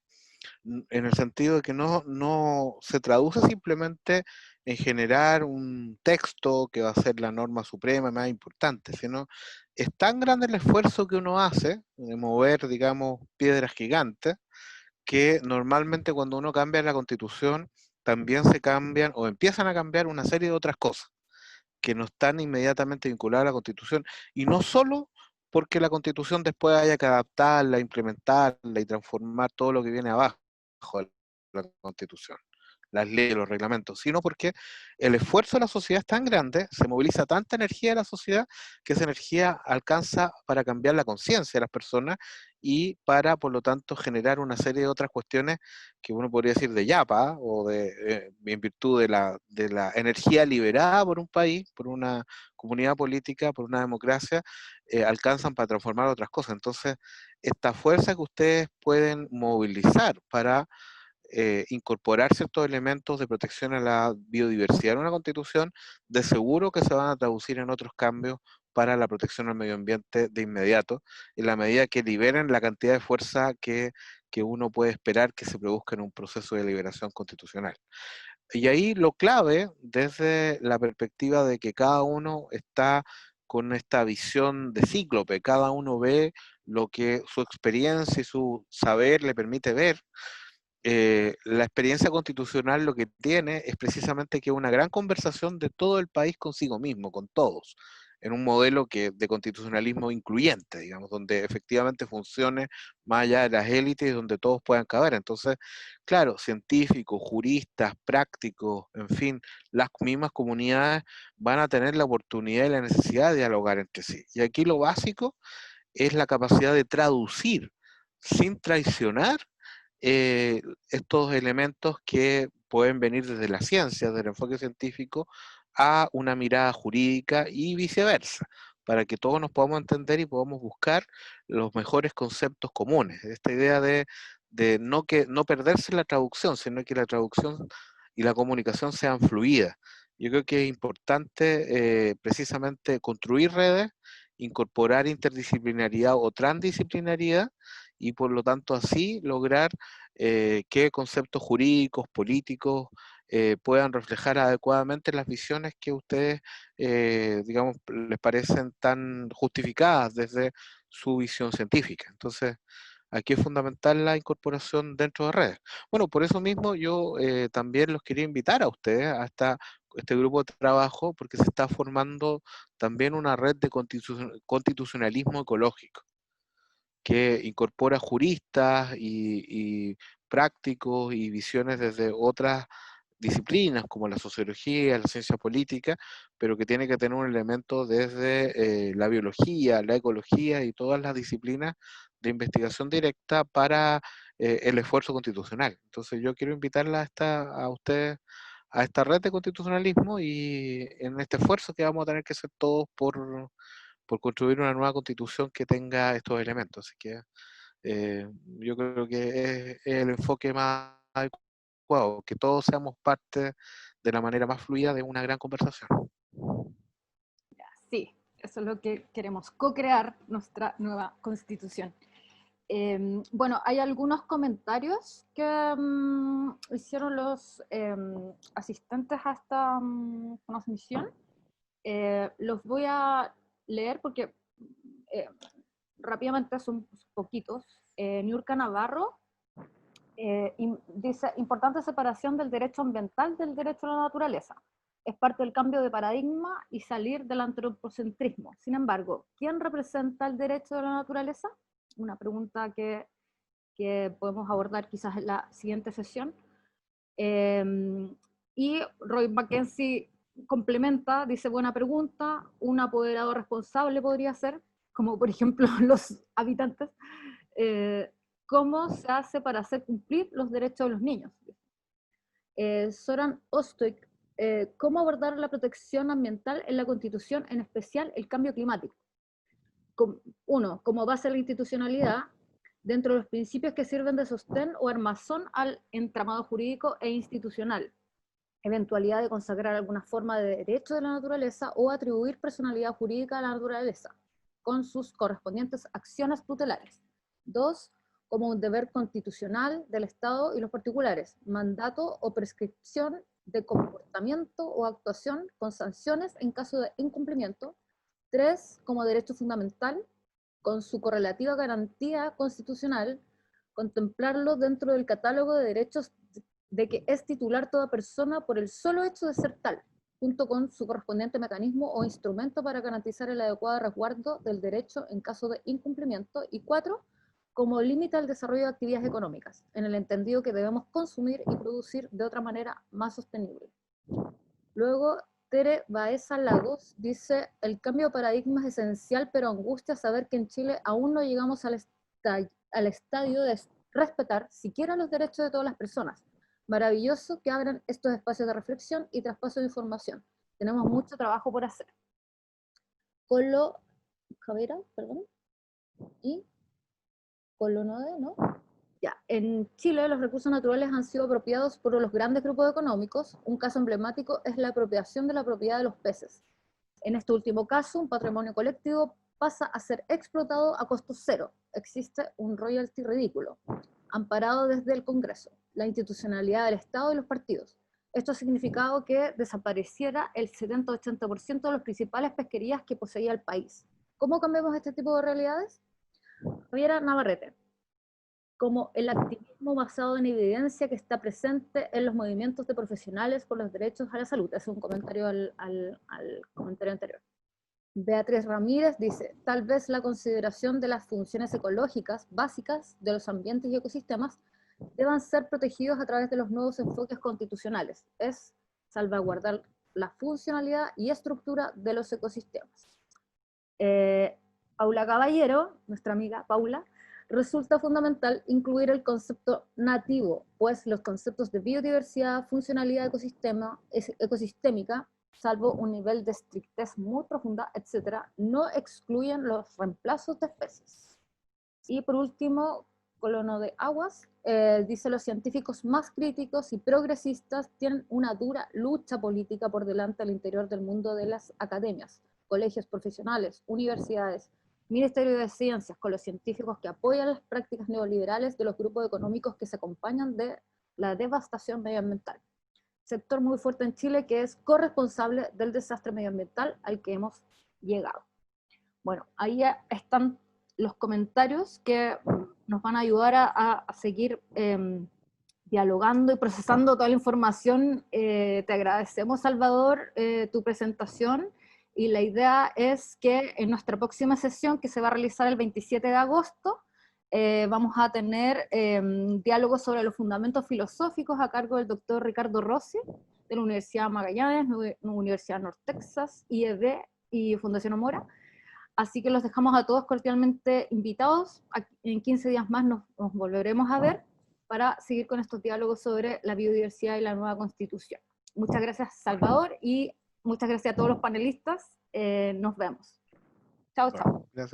en el sentido de que no se traduce simplemente en generar un texto que va a ser la norma suprema más importante, sino es tan grande el esfuerzo que uno hace de mover, digamos, piedras gigantes, que normalmente cuando uno cambia la Constitución también se cambian o empiezan a cambiar una serie de otras cosas que no están inmediatamente vinculadas a la Constitución, y no solo porque la Constitución después haya que adaptarla, implementarla y transformar todo lo que viene abajo de la Constitución, las leyes, los reglamentos, sino porque el esfuerzo de la sociedad es tan grande, se moviliza tanta energía de la sociedad, que esa energía alcanza para cambiar la conciencia de las personas y para, por lo tanto, generar una serie de otras cuestiones que uno podría decir de yapa, o en virtud de la energía liberada por un país, por una comunidad política, por una democracia, alcanzan para transformar otras cosas. Entonces, esta fuerza que ustedes pueden movilizar para incorporar ciertos elementos de protección a la biodiversidad en una constitución, de seguro que se van a traducir en otros cambios para la protección al medio ambiente de inmediato, en la medida que liberen la cantidad de fuerza que uno puede esperar que se produzca en un proceso de liberación constitucional. Y ahí lo clave, desde la perspectiva de que cada uno está con esta visión de cíclope, cada uno ve lo que su experiencia y su saber le permite ver. La experiencia constitucional lo que tiene es precisamente que una gran conversación de todo el país consigo mismo, con todos, en un modelo de constitucionalismo incluyente, digamos, donde efectivamente funcione más allá de las élites y donde todos puedan caber. Entonces, claro, científicos, juristas, prácticos, en fin, las mismas comunidades van a tener la oportunidad y la necesidad de dialogar entre sí. Y aquí lo básico es la capacidad de traducir sin traicionar estos elementos que pueden venir desde la ciencia, del enfoque científico, a una mirada jurídica y viceversa, para que todos nos podamos entender y podamos buscar los mejores conceptos comunes. Esta idea de no perderse la traducción, sino que la traducción y la comunicación sean fluidas. Yo creo que es importante precisamente construir redes, incorporar interdisciplinaridad o transdisciplinariedad, y por lo tanto así lograr que conceptos jurídicos, políticos, puedan reflejar adecuadamente las visiones que ustedes, digamos, les parecen tan justificadas desde su visión científica. Entonces, aquí es fundamental la incorporación dentro de redes. Bueno, por eso mismo yo también los quería invitar a ustedes a este grupo de trabajo, porque se está formando también una red de constitucionalismo ecológico, que incorpora juristas y prácticos y visiones desde otras disciplinas como la sociología, la ciencia política, pero que tiene que tener un elemento desde la biología, la ecología y todas las disciplinas de investigación directa para el esfuerzo constitucional. Entonces yo quiero invitarla a ustedes a esta red de constitucionalismo y en este esfuerzo que vamos a tener que hacer todos por construir una nueva constitución que tenga estos elementos. Así que yo creo que es el enfoque más adecuado, que todos seamos parte de la manera más fluida de una gran conversación. Sí, eso es lo que queremos, co-crear nuestra nueva constitución. Bueno, hay algunos comentarios que hicieron los asistentes a esta transmisión. Los voy a leer porque rápidamente son poquitos. Niurka Navarro dice: importante separación del derecho ambiental del derecho a la naturaleza. Es parte del cambio de paradigma y salir del antropocentrismo. Sin embargo, ¿quién representa el derecho de la naturaleza? Una pregunta que podemos abordar quizás en la siguiente sesión. Y Roy Mackenzie complementa, dice: buena pregunta, un apoderado responsable podría ser, como por ejemplo los habitantes. ¿Cómo se hace para hacer cumplir los derechos de los niños? Soran Ostoik, ¿cómo abordar la protección ambiental en la Constitución, en especial el cambio climático? Uno, como base de la institucionalidad, dentro de los principios que sirven de sostén o armazón al entramado jurídico e institucional. Eventualidad de consagrar alguna forma de derecho de la naturaleza o atribuir personalidad jurídica a la naturaleza, con sus correspondientes acciones tutelares. Dos, como un deber constitucional del Estado y los particulares, mandato o prescripción de comportamiento o actuación con sanciones en caso de incumplimiento. Tres, como derecho fundamental, con su correlativa garantía constitucional, contemplarlo dentro del catálogo de derechos de que es titular toda persona por el solo hecho de ser tal, junto con su correspondiente mecanismo o instrumento para garantizar el adecuado resguardo del derecho en caso de incumplimiento. Y 4, como límite al desarrollo de actividades económicas, en el entendido que debemos consumir y producir de otra manera más sostenible. Luego, Tere Baeza Lagos dice, el cambio de paradigma es esencial, pero angustia saber que en Chile aún no llegamos al estadio de respetar siquiera los derechos de todas las personas. Maravilloso que abran estos espacios de reflexión y traspaso de información. Tenemos mucho trabajo por hacer. Colo Javera, perdón. Y Colo Node, ¿no? Ya, en Chile los recursos naturales han sido apropiados por los grandes grupos económicos. Un caso emblemático es la apropiación de la propiedad de los peces. En este último caso, un patrimonio colectivo pasa a ser explotado a costo cero. Existe un royalty ridículo, amparado desde el Congreso, la institucionalidad del Estado y los partidos. Esto ha significado que desapareciera el 70-80% de las principales pesquerías que poseía el país. ¿Cómo cambiamos este tipo de realidades? Javiera Navarrete, como el activismo basado en evidencia que está presente en los movimientos de profesionales por los derechos a la salud. Es un comentario al comentario anterior. Beatriz Ramírez dice, tal vez la consideración de las funciones ecológicas básicas de los ambientes y ecosistemas deban ser protegidos a través de los nuevos enfoques constitucionales. Es salvaguardar la funcionalidad y estructura de los ecosistemas. Paula Caballero, nuestra amiga Paula, resulta fundamental incluir el concepto nativo, pues los conceptos de biodiversidad, funcionalidad ecosistémica, salvo un nivel de estrictez muy profunda, etc., no excluyen los reemplazos de especies. Y por último, Colono de Aguas, dice los científicos más críticos y progresistas tienen una dura lucha política por delante al interior del mundo de las academias, colegios profesionales, universidades, Ministerio de Ciencias, con los científicos que apoyan las prácticas neoliberales de los grupos económicos que se acompañan de la devastación medioambiental. Sector muy fuerte en Chile que es corresponsable del desastre medioambiental al que hemos llegado. Bueno, ahí están los comentarios que nos van a ayudar a seguir dialogando y procesando toda la información. Te agradecemos, Salvador, tu presentación. Y la idea es que en nuestra próxima sesión, que se va a realizar el 27 de agosto, vamos a tener diálogos sobre los fundamentos filosóficos a cargo del doctor Ricardo Rossi, de la Universidad Magallanes, Universidad North Texas, IED y Fundación Omora. Así que los dejamos a todos cordialmente invitados. En 15 días más nos volveremos a ver para seguir con estos diálogos sobre la biodiversidad y la nueva Constitución. Muchas gracias, Salvador, y muchas gracias a todos los panelistas. Nos vemos. Chao, chao. Gracias.